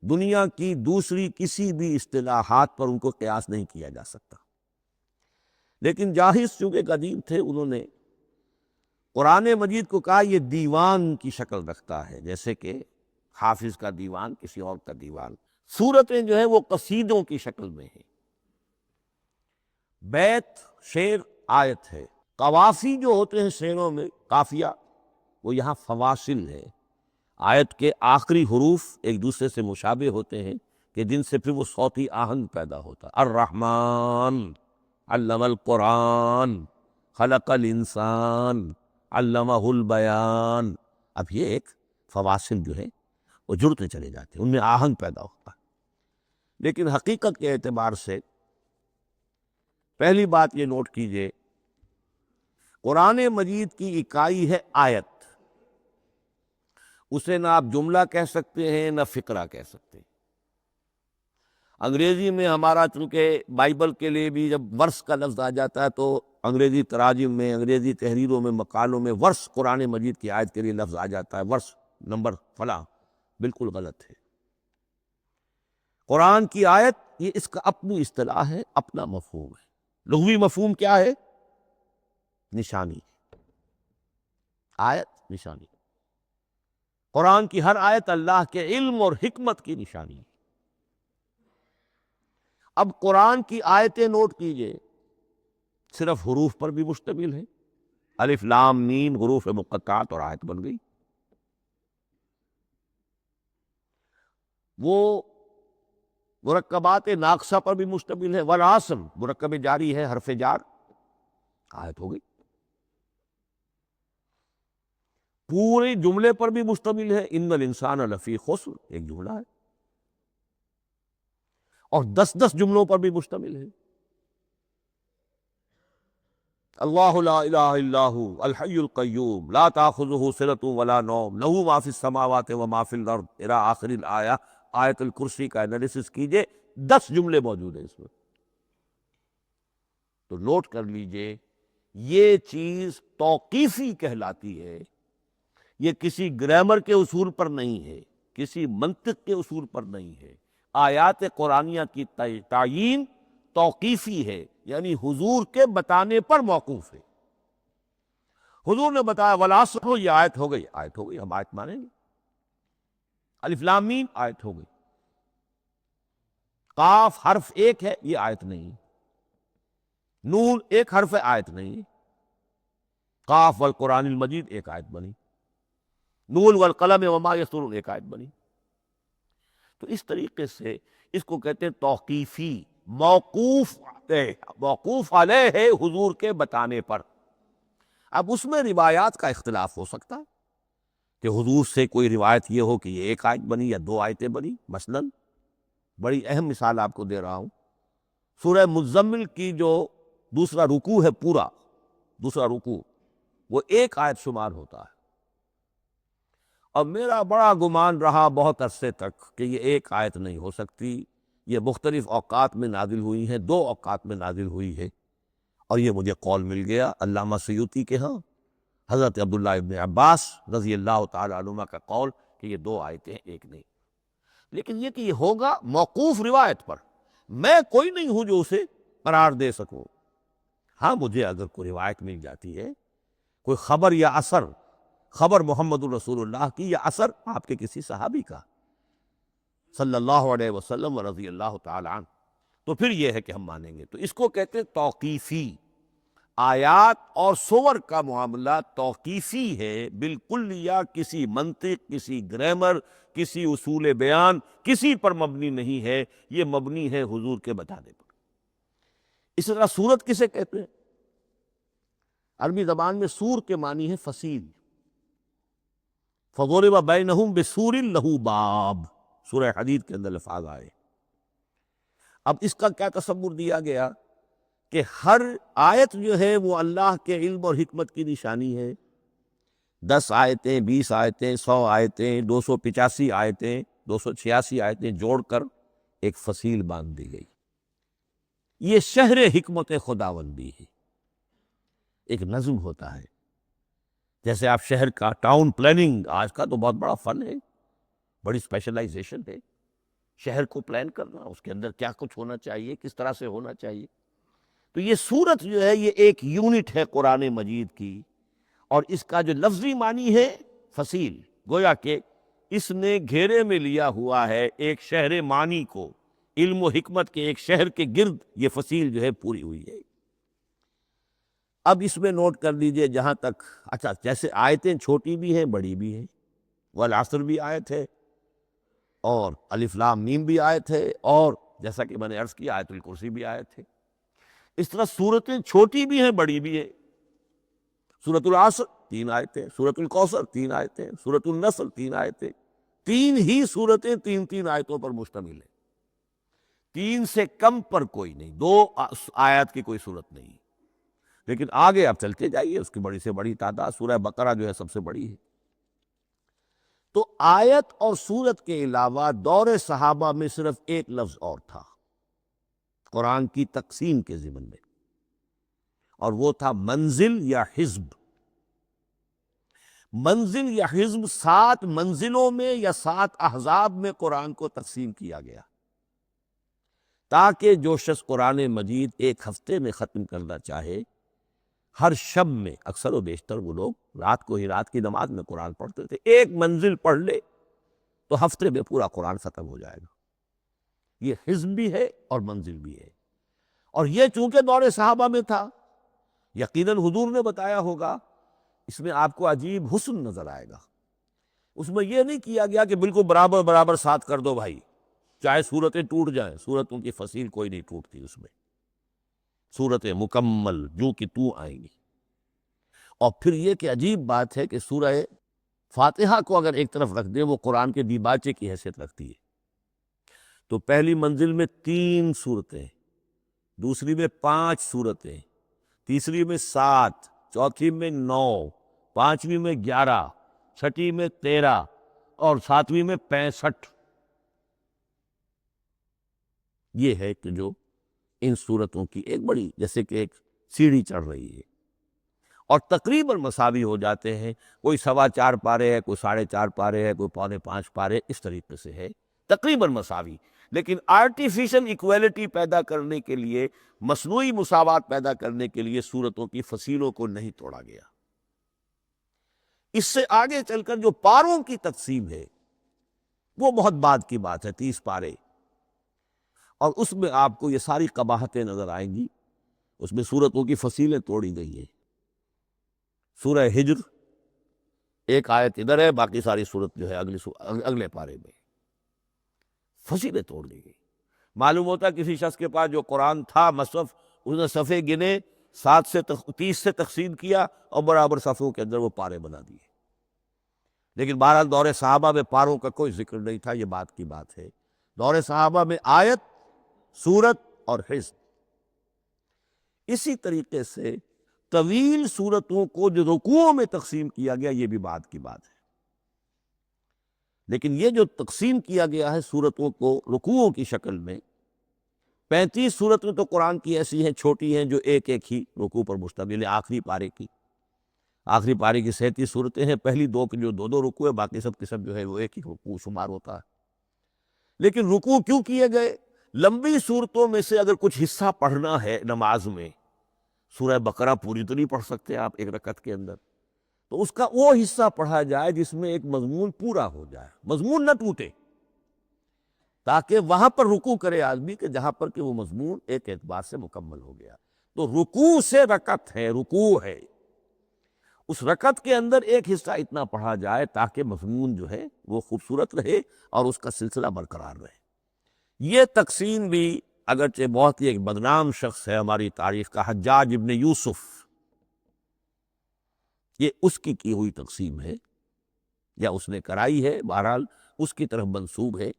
دنیا کی دوسری کسی بھی اصطلاحات پر ان کو قیاس نہیں کیا جا سکتا۔ لیکن جاہز چونکہ قدیم تھے، انہوں نے قرآن مجید کو کہا یہ دیوان کی شکل رکھتا ہے، جیسے کہ حافظ کا دیوان، کسی اور کا دیوان۔ سورتیں جو ہیں وہ قصیدوں کی شکل میں ہیں، بیت شعر آیت ہے، قوافی جو ہوتے ہیں شعروں میں قافیہ، وہ یہاں فواصل ہے، آیت کے آخری حروف ایک دوسرے سے مشابہ ہوتے ہیں کہ جن سے پھر وہ صوتی آہنگ پیدا ہوتا ہے۔ الرحمن علم القرآن خلق الانسان علمہ البیان۔ اب یہ ایک فواصل جو ہے وہ جڑتے چلے جاتے ہیں، ان میں آہنگ پیدا ہوتا ہے۔ لیکن حقیقت کے اعتبار سے پہلی بات یہ نوٹ کیجئے، قرآن مجید کی اکائی ہے آیت، اسے نہ آپ جملہ کہہ سکتے ہیں نہ فقرہ کہہ سکتے ہیں۔ انگریزی میں ہمارا چونکہ بائبل کے لیے بھی جب ورس کا لفظ آ جاتا ہے تو انگریزی تراجم میں، انگریزی تحریروں میں، مقالوں میں ورس قرآن مجید کی آیت کے لیے لفظ آ جاتا ہے، ورس نمبر فلاں، بالکل غلط ہے۔ قرآن کی آیت یہ اس کا اپنی اصطلاح ہے، اپنا مفہوم ہے۔ لغوی مفہوم کیا ہے؟ نشانی، آیت نشانی۔ قرآن کی ہر آیت اللہ کے علم اور حکمت کی نشانی ہے۔ اب قرآن کی آیتیں نوٹ کیجئے، صرف حروف پر بھی مشتمل ہے، الف لام میم حروف مقطعات اور آیت بن گئی۔ وہ مرکبات ناقصہ پر بھی مشتمل ہے، والعصر مرکب جاری ہے، حرف جار، آیت ہو گئی۔ پورے جملے پر بھی مشتمل ہے، ان الانسان لفی خسر، ایک جملہ ہے، اور 10 جملوں پر بھی مشتمل ہے۔ اللہ لا الہ الا هو الحی القیوم لا تاخذہ سنۃ ولا نوم لہ ما فی السماوات و ما فی الارض الی آخر الآیہ۔ آیت الکرسی کا انالیسس کیجئے، 10 جملے موجود ہیں اس میں۔ تو نوٹ کر لیجئے، یہ چیز توقیفی کہلاتی ہے، یہ کسی گرامر کے اصول پر نہیں ہے، کسی منطق کے اصول پر نہیں ہے۔ آیات قرآنیہ کی تعیین توقیفی ہے، یعنی حضور کے بتانے پر موقوف ہے۔ حضور نے بتایا والعصر، یہ آیت ہو گئی، آیت ہو گئی، ہم آیت مانیں گے۔ الف لام میم آیت ہو گئی۔ قاف حرف ایک ہے، یہ آیت نہیں۔ نون ایک حرف ہے، آیت نہیں۔ قاف والقرآن المجید ایک آیت بنی، نون والقلم وما یسطرون ایک آیت بنی۔ تو اس طریقے سے اس کو کہتے ہیں توقیفی، موقوف علیہ ہے حضور کے بتانے پر۔ اب اس میں روایات کا اختلاف ہو سکتا ہے کہ حضور سے کوئی روایت یہ ہو کہ یہ ایک آیت بنی یا 2 آیتیں بنی۔ مثلا بڑی اہم مثال آپ کو دے رہا ہوں، سورہ مزمل کی جو دوسرا رکوع ہے، پورا دوسرا رکوع، وہ ایک آیت شمار ہوتا ہے۔ اور میرا بڑا گمان رہا بہت عرصے تک کہ یہ ایک آیت نہیں ہو سکتی، یہ مختلف اوقات میں نازل ہوئی ہیں، 2 اوقات میں نازل ہوئی ہے۔ اور یہ مجھے قول مل گیا علامہ سیوطی کے ہاں، حضرت عبداللہ ابن عباس رضی اللہ تعالی عنہما کا قول کہ یہ 2 آیتیں ایک نہیں۔ لیکن یہ کہ یہ ہوگا موقوف روایت پر، میں کوئی نہیں ہوں جو اسے قرار دے سکوں۔ ہاں مجھے اگر کوئی روایت مل جاتی ہے، کوئی خبر یا اثر، خبر محمد الرسول اللہ کی یا اثر آپ کے کسی صحابی کا صلی اللہ علیہ وسلم و رضی اللہ تعالی عنہ، تو پھر یہ ہے کہ ہم مانیں گے۔ تو اس کو کہتے ہیں توقیفی۔ آیات اور سور کا معاملہ توقیفی ہے بالکل، یا کسی منطق، کسی گرامر، کسی اصول بیان، کسی پر مبنی نہیں ہے، یہ مبنی ہے حضور کے بتانے پر۔ اس طرح سورت کسے کہتے ہیں؟ عربی زبان میں سور کے معنی ہے فصیل۔ فَضُرِبَ بَيْنَهُمْ بِسُورٍ لَهُ بَابٌ، سورہ حدید کے اندر الفاظ آئے۔ اب اس کا کیا تصور دیا گیا کہ ہر آیت جو ہے وہ اللہ کے علم اور حکمت کی نشانی ہے۔ 10 آیتیں، 20 آیتیں، 100 آیتیں، 285 آیتیں، 286 آیتیں جوڑ کر ایک فصیل باندھ دی گئی۔ یہ شہر حکمت خداوندی ہے۔ ایک نظم ہوتا ہے، جیسے آپ شہر کا ٹاؤن پلاننگ آج کا تو بہت بڑا فن ہے، بڑی اسپیشلائزیشن ہے، شہر کو پلان کرنا، اس کے اندر کیا کچھ ہونا چاہیے، کس طرح سے ہونا چاہیے۔ تو یہ سورت جو ہے یہ ایک یونٹ ہے قرآن مجید کی، اور اس کا جو لفظی معنی ہے فصیل، گویا کہ اس نے گھیرے میں لیا ہوا ہے ایک شہر معنی کو، علم و حکمت کے ایک شہر کے گرد یہ فصیل جو ہے پوری ہوئی ہے۔ اب اس میں نوٹ کر لیجئے جہاں تک، اچھا جیسے آیتیں چھوٹی بھی ہیں بڑی بھی ہیں، والعصر بھی آیت ہے، اور الف لام میم بھی آیت ہے، اور جیسا کہ میں نے عرض کیا آیت الکرسی بھی آیت ہے۔ اس طرح صورتیں چھوٹی بھی ہیں بڑی بھی ہیں۔ سورۃ العصر 3 آیتیں، سورۃ الکوثر 3 آیتیں، سورۃ النصر 3 آیتیں، 3 ہی صورتیں 3 آیتوں پر مشتمل ہیں۔ 3 سے کم پر کوئی نہیں، 2 آیات کی کوئی صورت نہیں۔ لیکن آگے آپ چلتے جائیے، اس کی بڑی سے بڑی تعداد سورہ بقرہ جو ہے سب سے بڑی ہے۔ تو آیت اور سورت کے علاوہ دور صحابہ میں صرف ایک لفظ اور تھا قرآن کی تقسیم کے ضمن میں، اور وہ تھا منزل یا حزب۔ منزل یا حزب 7 منزلوں میں یا 7 احزاب میں قرآن کو تقسیم کیا گیا، تاکہ جو شخص قرآن مجید ایک ہفتے میں ختم کرنا چاہے، ہر شب میں، اکثر و بیشتر وہ لوگ رات کو ہی رات کی نماز میں قرآن پڑھتے تھے، ایک منزل پڑھ لے تو ہفتے میں پورا قرآن ختم ہو جائے گا۔ یہ حزب بھی ہے اور منزل بھی ہے، اور یہ چونکہ دور صحابہ میں تھا، یقیناً حضور نے بتایا ہوگا، اس میں آپ کو عجیب حسن نظر آئے گا۔ اس میں یہ نہیں کیا گیا کہ بالکل برابر برابر ساتھ کر دو بھائی، چاہے صورتیں ٹوٹ جائیں، صورتوں کی فصیل کوئی نہیں ٹوٹتی، اس میں صورتیں مکمل جو کہ تو آئیں گی۔ اور پھر یہ کہ عجیب بات ہے کہ سورہ فاتحہ کو اگر ایک طرف رکھ دیں، وہ قرآن کے دیباچے کی حیثیت رکھتی ہے، تو پہلی منزل میں 3 صورتیں، دوسری میں 5 صورتیں، تیسری میں 7، چوتھی میں 9، پانچویں میں 11، چھٹی میں 13، اور 7ویں میں 65۔ یہ ہے کہ جو ان صورتوں کی ایک بڑی، جیسے کہ ایک سیڑھی چڑھ رہی ہے، اور تقریباً مساوی ہو جاتے ہیں، کوئی 4.25 پارے ہے، کوئی 4.5 پارے ہے، کوئی 4.25 پارے، اس طریقے سے ہے، تقریباً مساوی۔ لیکن آرٹیفیشل ایکویلٹی پیدا کرنے کے لیے، مصنوعی مساوات پیدا کرنے کے لیے صورتوں کی فصیلوں کو نہیں توڑا گیا۔ اس سے آگے چل کر جو پاروں کی تقسیم ہے وہ بہت بعد کی بات ہے، 30 پارے، اور اس میں آپ کو یہ ساری قباحتیں نظر آئیں گی۔ اس میں صورتوں کی فصیلیں توڑی گئی ہیں۔ سورہ ہجر ایک آیت ادھر ہے، باقی ساری صورت جو ہے اگلے پارے میں، فصیلیں توڑ دی گئی۔ معلوم ہوتا ہے کسی شخص کے پاس جو قرآن تھا مصحف، اس نے صفحے گنے، 7 سے 30 سے تقسیم کیا، اور برابر صفحوں کے اندر وہ پارے بنا دیے۔ لیکن بہرحال دور صحابہ میں پاروں کا کوئی ذکر نہیں تھا، یہ بات کی بات ہے۔ دور صحابہ میں آیت، سورت اور حزب۔ اسی طریقے سے طویل سورتوں کو جو رکوعوں میں تقسیم کیا گیا، یہ بھی بات کی بات ہے۔ لیکن یہ جو تقسیم کیا گیا ہے سورتوں کو رکوعوں کی شکل میں، 35 سورتیں تو قرآن کی ایسی ہیں چھوٹی ہیں جو ایک ایک ہی رکوع پر مشتمل ہے۔ آخری پارے کی 37 صورتیں ہیں، پہلی 2 کی جو 2 رکوع ہے، باقی سب کے سب جو ہے وہ ایک ہی رکوع شمار ہوتا ہے۔ لیکن رکوع کیوں کیے گئے؟ لمبی صورتوں میں سے اگر کچھ حصہ پڑھنا ہے نماز میں، سورہ بقرہ پوری تو نہیں پڑھ سکتے آپ ایک رکعت کے اندر، تو اس کا وہ حصہ پڑھا جائے جس میں ایک مضمون پورا ہو جائے، مضمون نہ ٹوٹے، تاکہ وہاں پر رکوع کرے آدمی کہ جہاں پر کہ وہ مضمون ایک اعتبار سے مکمل ہو گیا۔ تو رکوع سے رکعت ہے، رکوع ہے، اس رکعت کے اندر ایک حصہ اتنا پڑھا جائے تاکہ مضمون جو ہے وہ خوبصورت رہے اور اس کا سلسلہ برقرار رہے۔ یہ تقسیم بھی اگرچہ بہت ہی ایک بدنام شخص ہے ہماری تاریخ کا، حجاج ابن یوسف، یہ اس کی ہوئی تقسیم ہے، یا اس نے کرائی ہے، بہرحال اس کی طرف منسوب ہے۔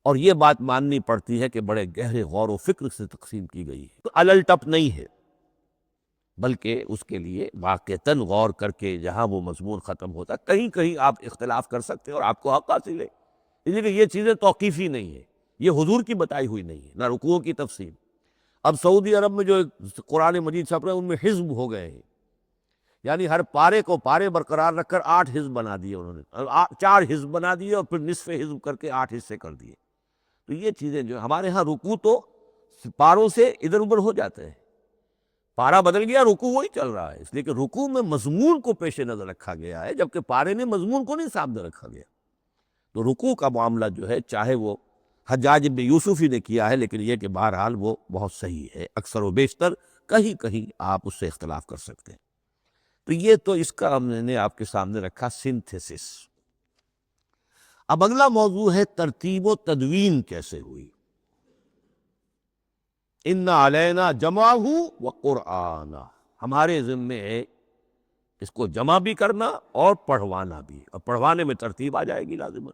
اور یہ بات ماننی پڑتی ہے کہ بڑے گہرے غور و فکر سے تقسیم کی گئی ہے، تو الل ٹپ نہیں ہے، بلکہ اس کے لیے واقعتاً غور کر کے جہاں وہ مضمون ختم ہوتا ہے، کہیں کہیں آپ اختلاف کر سکتے ہیں اور آپ کو حق حاصل ہے، اس لیے کہ یہ چیزیں توقیفی نہیں ہے، یہ حضور کی بتائی ہوئی نہیں ہے، نہ رکوعوں کی تفصیل۔ اب سعودی عرب میں جو قرآن مجید چھپ رہے ہیں ان میں حزب ہو گئے ہیں، یعنی ہر پارے کو پارے برقرار رکھ کر 8 حزب بنا دیے انہوں نے، 4 حزب بنا دیے اور پھر نصف حزب کر کے 8 حصے کر دیے۔ تو یہ چیزیں جو ہمارے ہاں رکوع تو پاروں سے ادھر ادھر ہو جاتے ہیں، پارا بدل گیا رکوع وہی چل رہا ہے، اس لیے کہ رکوع میں مضمون کو پیش نظر رکھا گیا ہے، جبکہ پارے نے مضمون کو نہیں سامنے رکھا گیا۔ تو رکوع کا معاملہ جو ہے چاہے وہ حجاج بن یوسف ہی نے کیا ہے، لیکن یہ کہ بہرحال وہ بہت صحیح ہے، اکثر و بیشتر کہیں کہیں آپ اس سے اختلاف کر سکتے ہیں۔ تو یہ تو اس کا ہم نے آپ کے سامنے رکھا سنتھیسس۔ اب اگلا موضوع ہے ترتیب و تدوین کیسے ہوئی۔ ان علینا جمعہ و قرآن، ہمارے ذمے ہے اس کو جمع بھی کرنا اور پڑھوانا بھی، اور پڑھوانے میں ترتیب آ جائے گی لازماً۔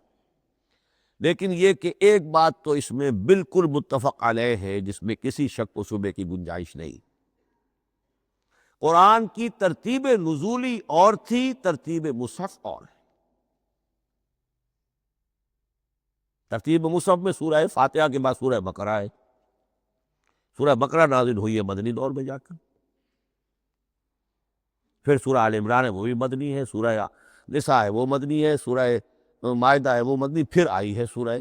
لیکن یہ کہ ایک بات تو اس میں بالکل متفق علیہ ہے جس میں کسی شک و شبے کی گنجائش نہیں، قرآن کی ترتیب نزولی اور تھی، ترتیب مصحف اور ہے۔ ترتیب مصحف میں سورہ فاتحہ کے بعد سورہ بقرہ ہے، سورہ بقرہ نازل ہوئی ہے مدنی دور میں جا کر، پھر سورہ آل عمران ہے وہ بھی مدنی ہے، سورہ نساء ہے وہ مدنی ہے، سورہ مائدہ ہے وہ مدنی، پھر آئی ہے سورہ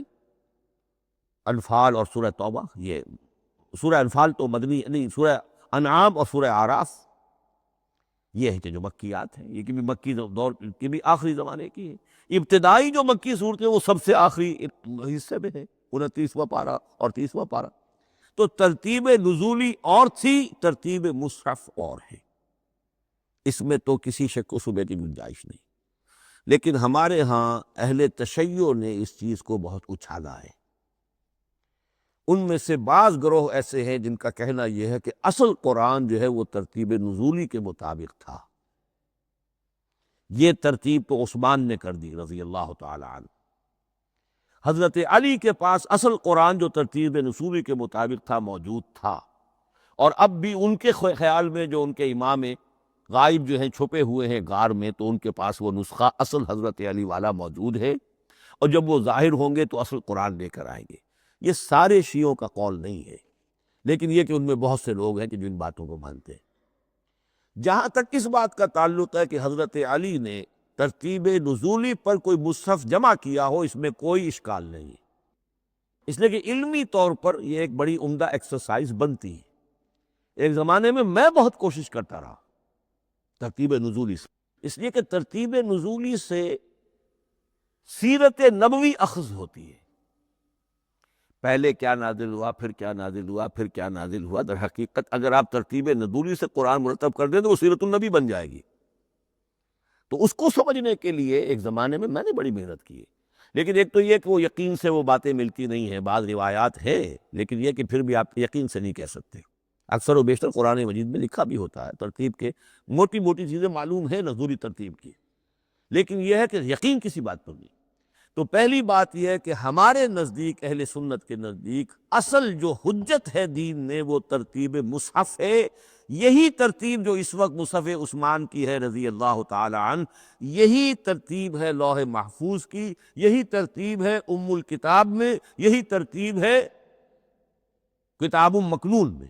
انفال اور سورہ توبہ۔ یہ سورہ انفال تو مدنی نہیں، سورہ انعام اور سورہ اعراف یہ ہے کہ جو مکیات ہیں، یہ کہ بھی مکی دور کی بھی آخری زمانے کی ہے۔ ابتدائی جو مکی صورتیں وہ سب سے آخری حصے میں ہے، 29واں پارہ اور 30واں پارہ۔ تو ترتیب نزولی اور تھی، ترتیب مصحف اور ہے، اس میں تو کسی شک و شبے کی گنجائش نہیں۔ لیکن ہمارے ہاں اہل تشیع نے اس چیز کو بہت اچھالا ہے۔ ان میں سے بعض گروہ ایسے ہیں جن کا کہنا یہ ہے کہ اصل قرآن جو ہے وہ ترتیب نزولی کے مطابق تھا، یہ ترتیب تو عثمان نے کر دی رضی اللہ تعالی عنہ۔ حضرت علی کے پاس اصل قرآن جو ترتیب نزولی کے مطابق تھا موجود تھا، اور اب بھی ان کے خیال میں جو ان کے امام غائب جو ہیں چھپے ہوئے ہیں غار میں، تو ان کے پاس وہ نسخہ اصل حضرت علی والا موجود ہے، اور جب وہ ظاہر ہوں گے تو اصل قرآن لے کر آئیں گے۔ یہ سارے شیعوں کا قول نہیں ہے، لیکن یہ کہ ان میں بہت سے لوگ ہیں کہ جو ان باتوں کو مانتے ہیں۔ جہاں تک اس بات کا تعلق ہے کہ حضرت علی نے ترتیب نزولی پر کوئی مصحف جمع کیا ہو، اس میں کوئی اشکال نہیں ہے، اس لیے کہ علمی طور پر یہ ایک بڑی عمدہ ایکسرسائز بنتی ہے۔ ایک زمانے میں میں بہت کوشش کرتا رہا ترتیب نزولی سے، اس لیے کہ ترتیب نزولی سے سیرت نبوی اخذ ہوتی ہے، پہلے کیا نازل ہوا، پھر کیا نازل ہوا، پھر کیا نازل ہوا۔ در حقیقت اگر آپ ترتیب نزولی سے قرآن مرتب کر دیں تو وہ سیرت النبی بن جائے گی۔ تو اس کو سمجھنے کے لیے ایک زمانے میں نے بڑی محنت کی ہے، لیکن ایک تو یہ کہ وہ یقین سے وہ باتیں ملتی نہیں ہیں، بعض روایات ہیں لیکن یہ کہ پھر بھی آپ یقین سے نہیں کہہ سکتے۔ اکثر و بیشتر قرآن مجید میں لکھا بھی ہوتا ہے ترتیب کے موٹی موٹی چیزیں معلوم ہیں نزولی ترتیب کی، لیکن یہ ہے کہ یقین کسی بات پر نہیں۔ تو پہلی بات یہ ہے کہ ہمارے نزدیک، اہل سنت کے نزدیک، اصل جو حجت ہے دین میں وہ ترتیب مصحف ہے۔ یہی ترتیب جو اس وقت مصحف عثمان کی ہے رضی اللہ تعالی عنہ، یہی ترتیب ہے لوح محفوظ کی، یہی ترتیب ہے ام الکتاب میں، یہی ترتیب ہے کتاب مکنون میں۔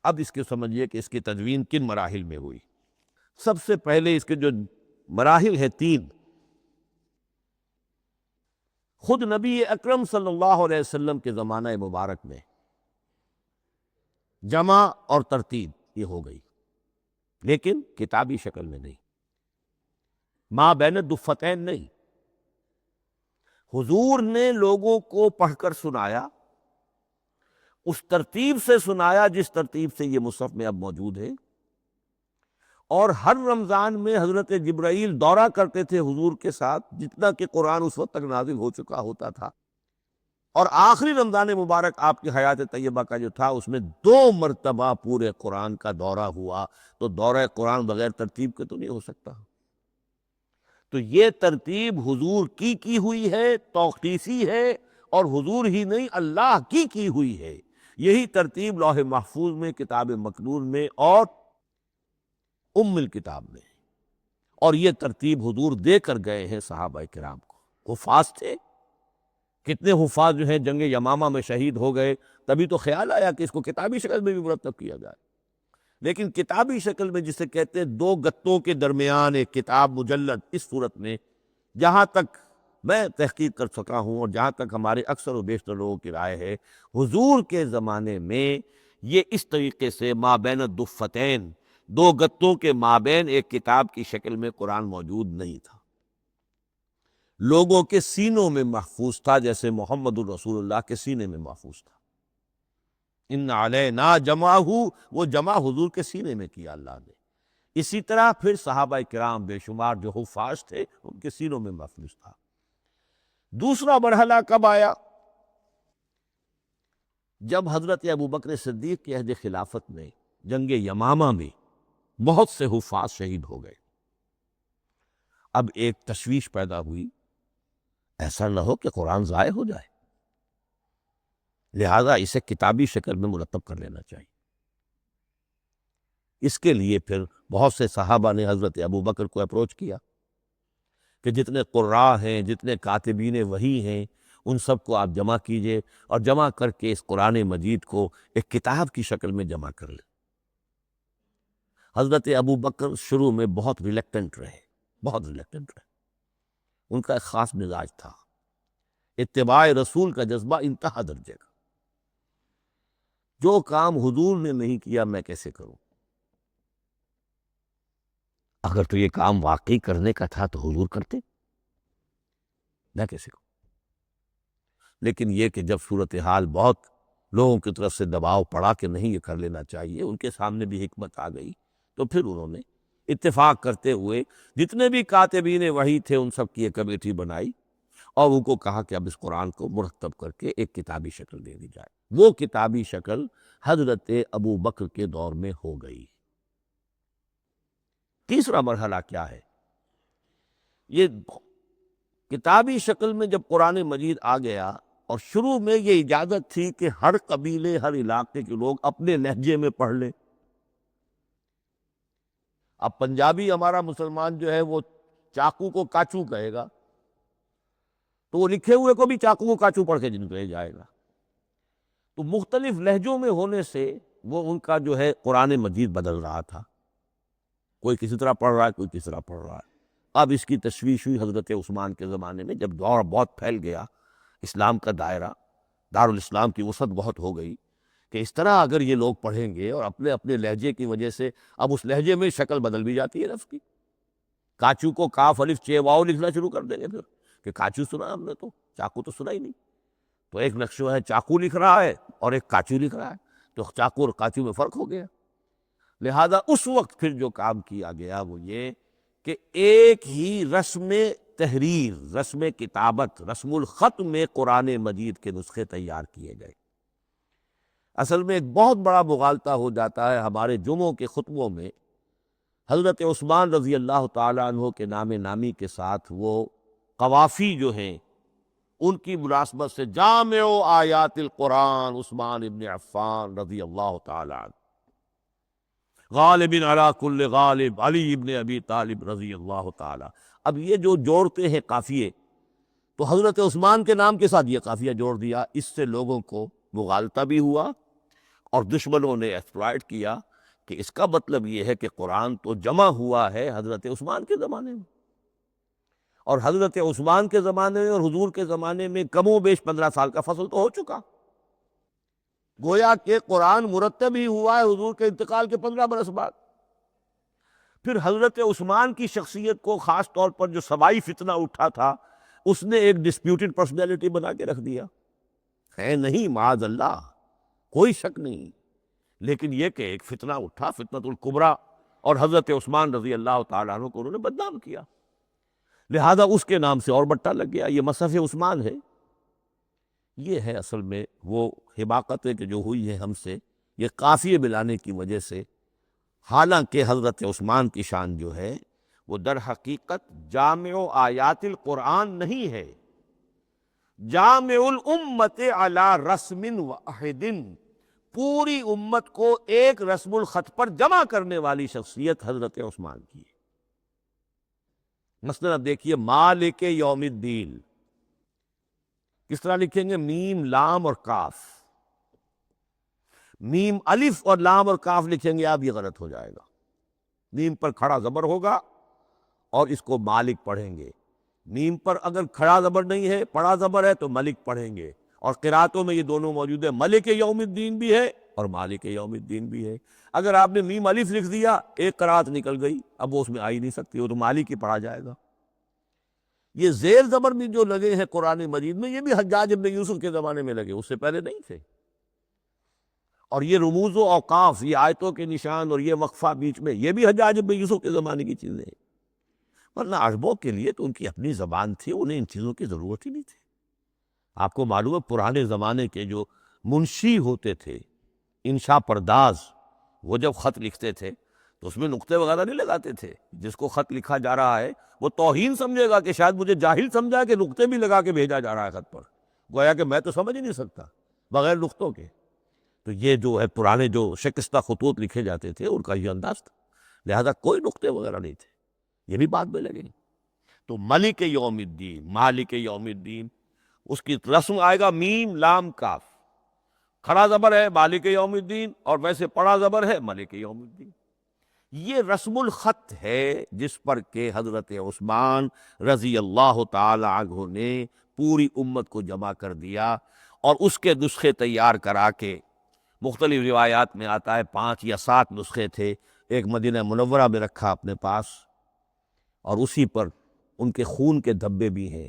اب اس کے سمجھیے کہ اس کی تدوین کن مراحل میں ہوئی۔ سب سے پہلے اس کے جو مراحل ہیں 3، خود نبی اکرم صلی اللہ علیہ وسلم کے زمانہ مبارک میں جمع اور ترتیب یہ ہو گئی، لیکن کتابی شکل میں نہیں، ما بین الدفتین نہیں۔ حضور نے لوگوں کو پڑھ کر سنایا، اس ترتیب سے سنایا جس ترتیب سے یہ مصحف میں اب موجود ہے، اور ہر رمضان میں حضرت جبرائیل دورہ کرتے تھے حضور کے ساتھ، جتنا کہ قرآن اس وقت تک نازل ہو چکا ہوتا تھا، اور آخری رمضان مبارک آپ کی حیات طیبہ کا جو تھا اس میں 2 مرتبہ پورے قرآن کا دورہ ہوا۔ تو دورہ قرآن بغیر ترتیب کے تو نہیں ہو سکتا۔ تو یہ ترتیب حضور کی ہوئی ہے، توقیفی ہے، اور حضور ہی نہیں اللہ کی ہوئی ہے۔ یہی ترتیب لوح محفوظ میں، کتاب مکنون میں اور ام الکتاب میں، اور یہ ترتیب حضور دے کر گئے ہیں صحابہ کرام کو۔ حفاظ تھے، کتنے حفاظ جو ہیں جنگ یمامہ میں شہید ہو گئے، تبھی تو خیال آیا کہ اس کو کتابی شکل میں بھی مرتب کیا جائے۔ لیکن کتابی شکل میں جسے کہتے ہیں دو گتوں کے درمیان ایک کتاب مجلد، اس صورت میں جہاں تک میں تحقیق کر سکا ہوں اور جہاں تک ہمارے اکثر و بیشتر لوگوں کی رائے ہے، حضور کے زمانے میں یہ اس طریقے سے مابین الدفتین، دو گتوں کے مابین ایک کتاب کی شکل میں قرآن موجود نہیں تھا۔ لوگوں کے سینوں میں محفوظ تھا، جیسے محمد الرسول اللہ کے سینے میں محفوظ تھا۔ ان علینا جمعہ، وہ جمع حضور کے سینے میں کیا اللہ نے۔ اسی طرح پھر صحابہ کرام بے شمار جو حفاظ تھے ان کے سینوں میں محفوظ تھا۔ دوسرا مرحلہ کب آیا؟ جب حضرت ابوبکر صدیق کے عہد خلافت میں جنگ یمامہ میں بہت سے حفاظ شہید ہو گئے۔ اب ایک تشویش پیدا ہوئی، ایسا نہ ہو کہ قرآن ضائع ہو جائے، لہذا اسے کتابی شکل میں مرتب کر لینا چاہیے۔ اس کے لیے پھر بہت سے صحابہ نے حضرت ابوبکر کو اپروچ کیا کہ جتنے قراء ہیں، جتنے کاتبین وحی ہیں، ان سب کو آپ جمع کیجئے اور جمع کر کے اس قرآن مجید کو ایک کتاب کی شکل میں جمع کر لیں۔ حضرت ابوبکر شروع میں بہت ریلیکٹنٹ رہے، ان کا ایک خاص مزاج تھا، اتباع رسول کا جذبہ انتہا درجے کا۔ جو کام حضور نے نہیں کیا میں کیسے کروں؟ اگر تو یہ کام واقعی کرنے کا تھا تو حضور کرتے، میں کیسے کروں؟ لیکن یہ کہ جب صورتحال بہت لوگوں کی طرف سے دباؤ پڑا کہ نہیں یہ کر لینا چاہیے، ان کے سامنے بھی حکمت آ گئی، تو پھر انہوں نے اتفاق کرتے ہوئے جتنے بھی کاتبین وحی تھے ان سب کی ایک کمیٹی بنائی اور ان کو کہا کہ اب اس قرآن کو مرتب کر کے ایک کتابی شکل دے دی جائے۔ وہ کتابی شکل حضرت ابوبکر کے دور میں ہو گئی۔ تیسرا مرحلہ کیا ہے؟ یہ کتابی شکل میں جب قرآن مجید آ گیا اور شروع میں یہ اجازت تھی کہ ہر قبیلے، ہر علاقے کے لوگ اپنے لہجے میں پڑھ لیں۔ اب پنجابی ہمارا مسلمان جو ہے وہ چاقو کو کاچو کہے گا، تو وہ لکھے ہوئے کو بھی چاقو کو کاچو پڑھ کے جن جائے گا۔ تو مختلف لہجوں میں ہونے سے وہ ان کا جو ہے قرآن مجید بدل رہا تھا، کوئی کسی طرح پڑھ رہا ہے، کوئی کسی طرح پڑھ رہا ہے۔ اب اس کی تشویش ہوئی حضرت عثمان کے زمانے میں، جب دور بہت پھیل گیا، اسلام کا دائرہ، دارالاسلام کی وسعت بہت ہو گئی، کہ اس طرح اگر یہ لوگ پڑھیں گے اور اپنے اپنے لہجے کی وجہ سے اب اس لہجے میں شکل بدل بھی جاتی ہے لفظ کی۔ کاچو کو کاف الف چے واو لکھنا شروع کر دیں گے پھر کہ کاچو سنا ہم نے، تو چاقو تو سنا ہی نہیں۔ تو ایک نقشہ ہے چاقو لکھ رہا ہے اور ایک کاچو لکھ رہا ہے، تو چاقو اور کاچو میں فرق ہو گیا۔ لہذا اس وقت پھر جو کام کیا گیا وہ یہ کہ ایک ہی رسم تحریر، رسم کتابت، رسم الخط میں قرآن مجید کے نسخے تیار کیے گئے۔ اصل میں ایک بہت بڑا مغالطہ ہو جاتا ہے ہمارے جمعوں کے خطبوں میں، حضرت عثمان رضی اللہ تعالیٰ عنہ کے نام نامی کے ساتھ وہ قوافی جو ہیں ان کی مناسبت سے جامع آیات القرآن عثمان ابن عفان رضی اللہ تعالیٰ عنہ، غالب علی کل غالب علی ابن ابی طالب رضی اللہ تعالیٰ۔ اب یہ جو جوڑتے ہیں قافیے، تو حضرت عثمان کے نام کے ساتھ یہ قافیہ جوڑ دیا، اس سے لوگوں کو مغالطہ بھی ہوا اور دشمنوں نے ایکسپلائٹ کیا کہ اس کا مطلب یہ ہے کہ قرآن تو جمع ہوا ہے حضرت عثمان کے زمانے میں، اور حضرت عثمان کے زمانے میں اور حضور کے زمانے میں کم و بیش 15 سال کا فصل تو ہو چکا، گویا کہ قرآن مرتب ہی ہوا ہے حضور کے انتقال کے 15 برس بعد۔ پھر حضرت عثمان کی شخصیت کو خاص طور پر جو سبائی فتنہ اٹھا تھا، اس نے ایک ڈسپیوٹڈ پرسنالٹی بنا کے رکھ دیا ہے، نہیں معاذ اللہ، کوئی شک نہیں، لیکن یہ کہ ایک فتنہ اٹھا، فتنۃ الکبریٰ، اور حضرت عثمان رضی اللہ تعالیٰ عنہ کو انہوں نے بدنام کیا، لہذا اس کے نام سے اور بٹا لگ گیا، یہ مصحف عثمان ہے۔ یہ ہے اصل میں وہ حماقتیں کہ جو ہوئی ہے ہم سے، یہ قافیے ملانے کی وجہ سے، حالانکہ حضرت عثمان کی شان جو ہے وہ در حقیقت جامع آیات القرآن نہیں ہے، جامع الامت علی رسم واحد، پوری امت کو ایک رسم الخط پر جمع کرنے والی شخصیت حضرت عثمان کی ہے۔ مثلا اب دیکھیے مالک یوم الدین کس طرح لکھیں گے؟ میم لام اور کاف، میم الف اور لام اور کاف لکھیں گے آپ، یہ غلط ہو جائے گا۔ میم پر کھڑا زبر ہوگا اور اس کو مالک پڑھیں گے، میم پر اگر کھڑا زبر نہیں ہے پڑا زبر ہے تو ملک پڑھیں گے، اور قراتوں میں یہ دونوں موجود ہے، ملک یوم الدین بھی ہے اور مالک یوم الدین بھی ہے۔ اگر آپ نے میم الف لکھ دیا ایک قرات نکل گئی، اب وہ اس میں آ ہی نہیں سکتی، وہ تو مالک ہی پڑھا جائے گا۔ یہ زیر زبر بھی جو لگے ہیں قرآن مجید میں، یہ بھی حجاج ابن یوسف کے زمانے میں لگے، اس سے پہلے نہیں تھے۔ اور یہ رموز و اوقاف، یہ آیتوں کے نشان اور یہ وقفہ بیچ میں، یہ بھی حجاج ابن یوسف کے زمانے کی چیزیں ہیں۔ ورنہ عربوں کے لیے تو ان کی اپنی زبان تھی، انہیں ان چیزوں کی ضرورت ہی نہیں تھی۔ آپ کو معلوم ہے پرانے زمانے کے جو منشی ہوتے تھے، انشاء پرداز، وہ جب خط لکھتے تھے تو اس میں نقطے وغیرہ نہیں لگاتے تھے۔ جس کو خط لکھا جا رہا ہے وہ توہین سمجھے گا کہ شاید مجھے جاہل سمجھا کہ نقطے بھی لگا کے بھیجا جا رہا ہے خط پر، گویا کہ میں تو سمجھ ہی نہیں سکتا بغیر نقطوں کے۔ تو یہ جو ہے پرانے جو شکستہ خطوط لکھے جاتے تھے ان کا یہ انداز تھا، لہذا کوئی نقطے وغیرہ نہیں تھے، یہ بھی بعد میں لگے۔ تو ملک یوم الدین، مالک یوم الدین، اس کی رسم آئے گا میم لام کاف، کھڑا زبر ہے مالک یوم الدین اور ویسے پڑا زبر ہے ملک یوم الدین۔ یہ رسم الخط ہے جس پر کہ حضرت عثمان رضی اللہ تعالی عنہ نے پوری امت کو جمع کر دیا، اور اس کے نسخے تیار کرا کے، مختلف روایات میں آتا ہے 5 یا 7 نسخے تھے، ایک مدینہ منورہ میں رکھا اپنے پاس، اور اسی پر ان کے خون کے دھبے بھی ہیں،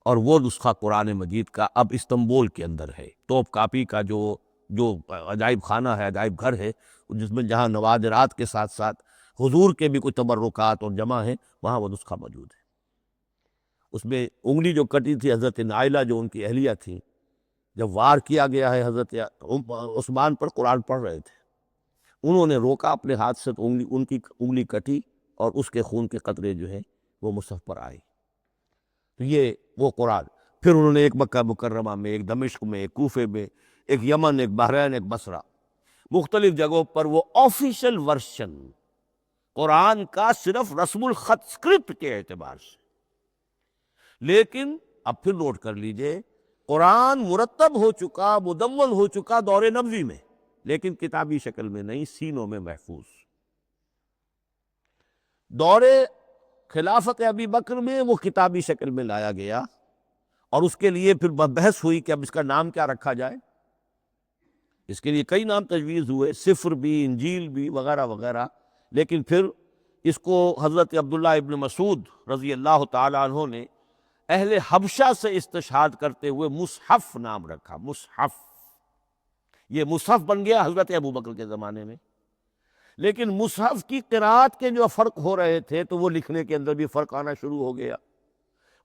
اور وہ نسخہ قرآن مجید کا اب استنبول کے اندر ہے، توپ کاپی کا جو عجائب خانہ ہے، عجائب گھر ہے، جس میں جہاں نوادرات کے ساتھ ساتھ حضور کے بھی کچھ تبرکات اور جمع ہیں، وہاں وہ نسخہ موجود ہے۔ اس میں انگلی جو کٹی تھی حضرت نائلہ جو ان کی اہلیہ تھی، جب وار کیا گیا ہے حضرت عثمان پر، قرآن پڑھ رہے تھے، انہوں نے روکا اپنے ہاتھ سے تو ان کی انگلی کٹی اور اس کے خون کے قطرے جو ہیں وہ مصحف پر آئے۔ تو یہ وہ قرآن، پھر انہوں نے ایک مکہ مکرمہ میں، ایک دمشق میں، ایک کوفے میں، ایک یمن، ایک بحرین، ایک بصرہ، مختلف جگہوں پر وہ آفیشل ورشن قرآن کا صرف رسم الخط اسکرپٹ کے اعتبار سے۔ لیکن اب پھر نوٹ کر لیجئے، قرآن مرتب ہو چکا، مدون ہو چکا دور نبوی میں، لیکن کتابی شکل میں نہیں، سینوں میں محفوظ۔ دور خلافت ابی بکر میں وہ کتابی شکل میں لایا گیا، اور اس کے لیے پھر بحث ہوئی کہ اب اس کا نام کیا رکھا جائے۔ اس کے لیے کئی نام تجویز ہوئے، سفر بھی، انجیل بھی، وغیرہ وغیرہ، لیکن پھر اس کو حضرت عبداللہ ابن مسعود رضی اللہ تعالی عنہ نے اہل حبشہ سے استشہاد کرتے ہوئے مصحف نام رکھا، مصحف۔ یہ مصحف بن گیا حضرت ابو بکر کے زمانے میں، لیکن مصحف کی قرأت کے جو فرق ہو رہے تھے تو وہ لکھنے کے اندر بھی فرق آنا شروع ہو گیا،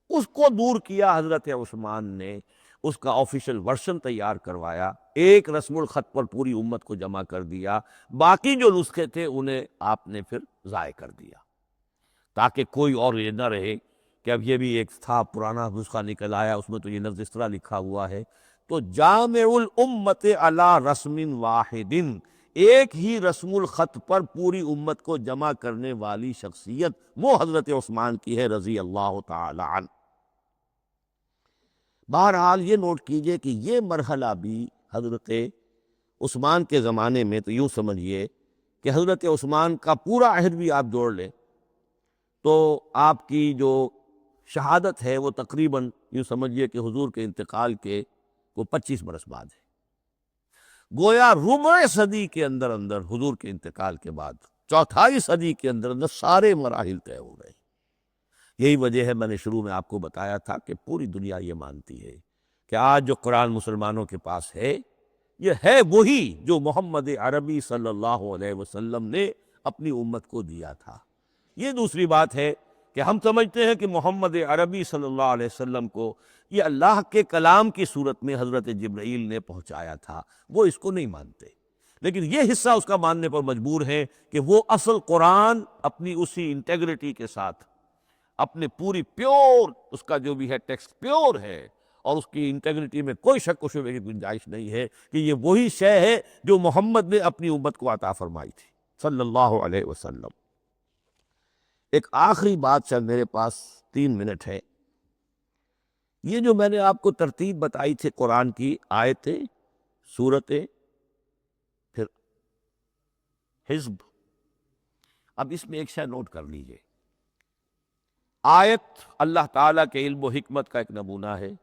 اس کو دور کیا حضرت عثمان نے، اس کا آفیشل ورژن تیار کروایا، ایک رسم الخط پر پوری امت کو جمع کر دیا، باقی جو نسخے تھے انہیں آپ نے پھر ضائع کر دیا، تاکہ کوئی اور یہ نہ رہے کہ اب یہ بھی ایک تھا پرانا نسخہ نکل آیا، اس میں تو یہ لفظ اس طرح لکھا ہوا ہے۔ تو جامع الامت علی رسم واحد، ایک ہی رسم الخط پر پوری امت کو جمع کرنے والی شخصیت وہ حضرت عثمان کی ہے رضی اللہ تعالی عنہ۔ بہرحال یہ نوٹ کیجئے کہ یہ مرحلہ بھی حضرت عثمان کے زمانے میں، تو یوں سمجھیے کہ حضرت عثمان کا پورا عہد بھی آپ جوڑ لیں تو آپ کی جو شہادت ہے وہ تقریباً یوں سمجھیے کہ حضور کے انتقال کے وہ 25 برس بعد ہے، گویا ربع صدی کے اندر اندر حضور کے انتقال کے بعد، چوتھائی صدی کے اندر اندر سارے مراحل طے ہو گئے۔ یہی وجہ ہے میں نے شروع میں آپ کو بتایا تھا کہ پوری دنیا یہ مانتی ہے کہ آج جو قرآن مسلمانوں کے پاس ہے، یہ ہے وہی جو محمد عربی صلی اللہ علیہ وسلم نے اپنی امت کو دیا تھا۔ یہ دوسری بات ہے کہ ہم سمجھتے ہیں کہ محمد عربی صلی اللہ علیہ وسلم کو یہ اللہ کے کلام کی صورت میں حضرت جبرائیل نے پہنچایا تھا، وہ اس کو نہیں مانتے، لیکن یہ حصہ اس کا ماننے پر مجبور ہے کہ وہ اصل قرآن اپنی اسی انٹیگریٹی کے ساتھ، اپنے پوری پیور، اس کا جو بھی ہے ٹیکسٹ پیور ہے، اور اس کی انٹیگریٹی میں کوئی شک و شبہ کی گنجائش نہیں ہے کہ یہ وہی شے ہے جو محمد نے اپنی امت کو عطا فرمائی تھی صلی اللہ علیہ وسلم۔ ایک آخری بات، شاید میرے پاس 3 منٹ ہے۔ یہ جو میں نے آپ کو ترتیب بتائی تھی قرآن کی، آیتیں، سورتیں، پھر حزب، اب اس میں ایک شے نوٹ کر لیجئے۔ آیت اللہ تعالیٰ کے علم و حکمت کا ایک نمونہ ہے۔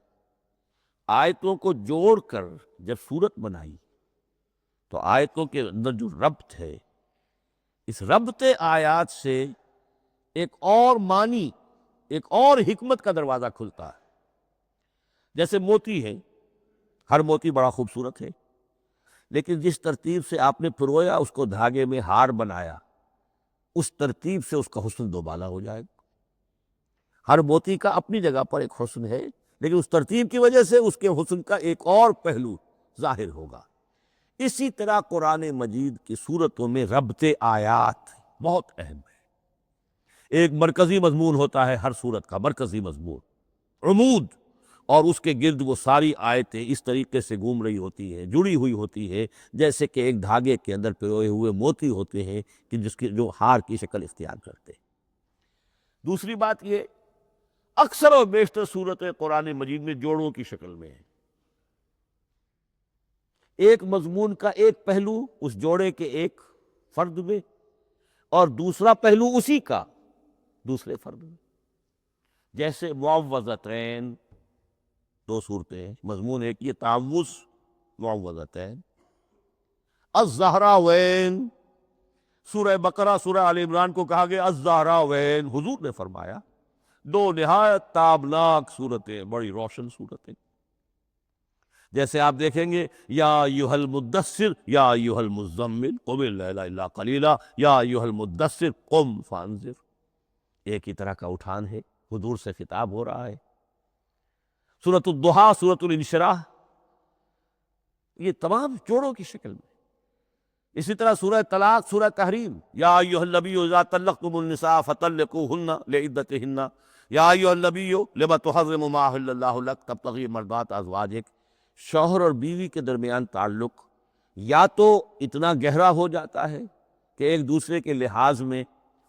آیتوں کو جوڑ کر جب سورت بنائی تو آیتوں کے اندر جو ربط ہے، اس ربط آیات سے ایک اور معنی، ایک اور حکمت کا دروازہ کھلتا ہے۔ جیسے موتی ہے، ہر موتی بڑا خوبصورت ہے، لیکن جس ترتیب سے آپ نے پرویا، اس کو دھاگے میں ہار بنایا، اس ترتیب سے اس کا حسن دوبالا ہو جائے گا۔ ہر موتی کا اپنی جگہ پر ایک حسن ہے، لیکن اس ترتیب کی وجہ سے اس کے حسن کا ایک اور پہلو ظاہر ہوگا۔ اسی طرح قرآن مجید کی صورتوں میں ربط آیات بہت اہم ہے۔ ایک مرکزی مضمون ہوتا ہے ہر صورت کا، مرکزی مضمون، عمود، اور اس کے گرد وہ ساری آیتیں اس طریقے سے گھوم رہی ہوتی ہیں، جڑی ہوئی ہوتی ہے، جیسے کہ ایک دھاگے کے اندر پروئے ہوئے موتی ہوتے ہیں کہ جس کی جو ہار کی شکل اختیار کرتے ہیں۔ دوسری بات یہ، اکثر و بیشتر صورتیں قرآن مجید میں جوڑوں کی شکل میں ہیں۔ ایک مضمون کا ایک پہلو اس جوڑے کے ایک فرد میں، اور دوسرا پہلو اسی کا دوسرے فرد میں۔ جیسے معوذتین، 2 صورتیں ہیں، مضمون ایک یہ تعوذ، معوذتین۔ الزہراوین، سورہ بقرہ، سورہ آل عمران کو کہا گیا الزہراوین، حضور نے فرمایا 2 نہایت تابناک صورتیں، بڑی روشن صورتیں۔ جیسے آپ دیکھیں گے یا ایھا المدثر یا ایھا المزمل قم اللیل الا قلیلا یا ایھا المدثر قم فانذر، ایک ہی طرح کا اٹھان ہے، حضور سے خطاب ہو رہا ہے۔ سورۃ الضحیٰ، سورۃ الانشراح، یہ تمام جوڑوں کی شکل میں۔ اسی طرح سورہ طلاق، سورہ تحریم، یا ایھا النبی اذا طلقتم النساء فطلقوہن لعدتہن یا ایھا النبی لم تحرم ما احل اللہ لک تبتغی مرضات ازواجک۔ شوہر اور بیوی کے درمیان تعلق یا تو اتنا گہرا ہو جاتا ہے کہ ایک دوسرے کے لحاظ میں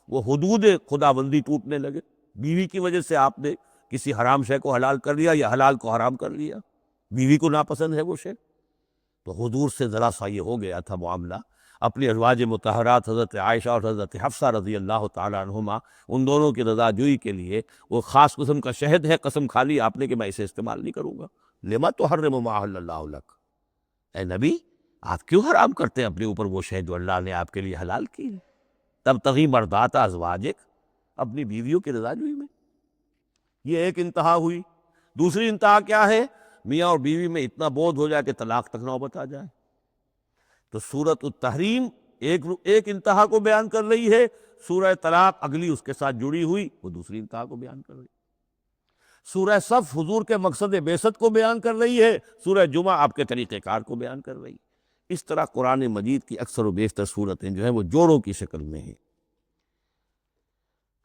وہ حدود خداوندی ٹوٹنے لگے، بیوی کی وجہ سے آپ نے کسی حرام شے کو حلال کر لیا یا حلال کو حرام کر لیا، بیوی کو ناپسند ہے وہ شے، تو حضور سے ذرا سا یہ ہو گیا تھا معاملہ۔ اپنی ازواج مطہرات حضرت عائشہ اور حضرت حفصہ رضی اللہ تعالیٰ عنہما، ان دونوں کی رضا جوئی کے لیے وہ خاص قسم کا شہد ہے، قسم کھا لی آپ نے کہ میں اسے استعمال نہیں کروں گا۔ لما تحرم ما احل اللہ لک، اے نبی آپ کیوں حرام کرتے ہیں اپنے اوپر وہ شے جو اللہ نے آپ کے لیے حلال کی ہے؟ تبتغی مرضات ازواجک، اپنی بیویوں کی رضا جوئی میں۔ یہ ایک انتہا ہوئی۔ دوسری انتہا کیا ہے؟ میاں اور بیوی میں اتنا بودھ ہو جائے کہ طلاق تک نوبت آ جائے۔ تو سورۃ التحریم ایک انتہا کو بیان کر رہی ہے، سورہ طلاق اگلی اس کے ساتھ جڑی ہوئی وہ دوسری انتہا کو بیان کر رہی ہے۔ سورہ صف حضور کے مقصد بعثت کو بیان کر رہی ہے، سورہ جمعہ آپ کے طریقہ کار کو بیان کر رہی ہے۔ اس طرح قرآن مجید کی اکثر و بیشتر صورتیں جو ہیں وہ جوڑوں کی شکل میں ہیں۔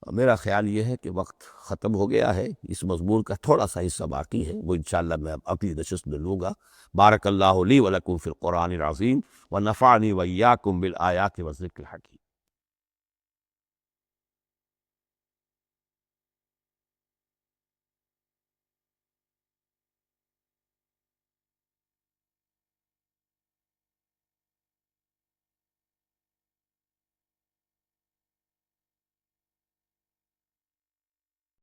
میرا خیال یہ ہے کہ وقت ختم ہو گیا ہے، اس مضمون کا تھوڑا سا حصہ باقی ہے، وہ انشاءاللہ میں اگلی نشست میں لوں گا۔ بارک اللہ لی ولکم فی القرآن العظیم ونفعنی وإیاکم بالآیات والذکر الحکیم۔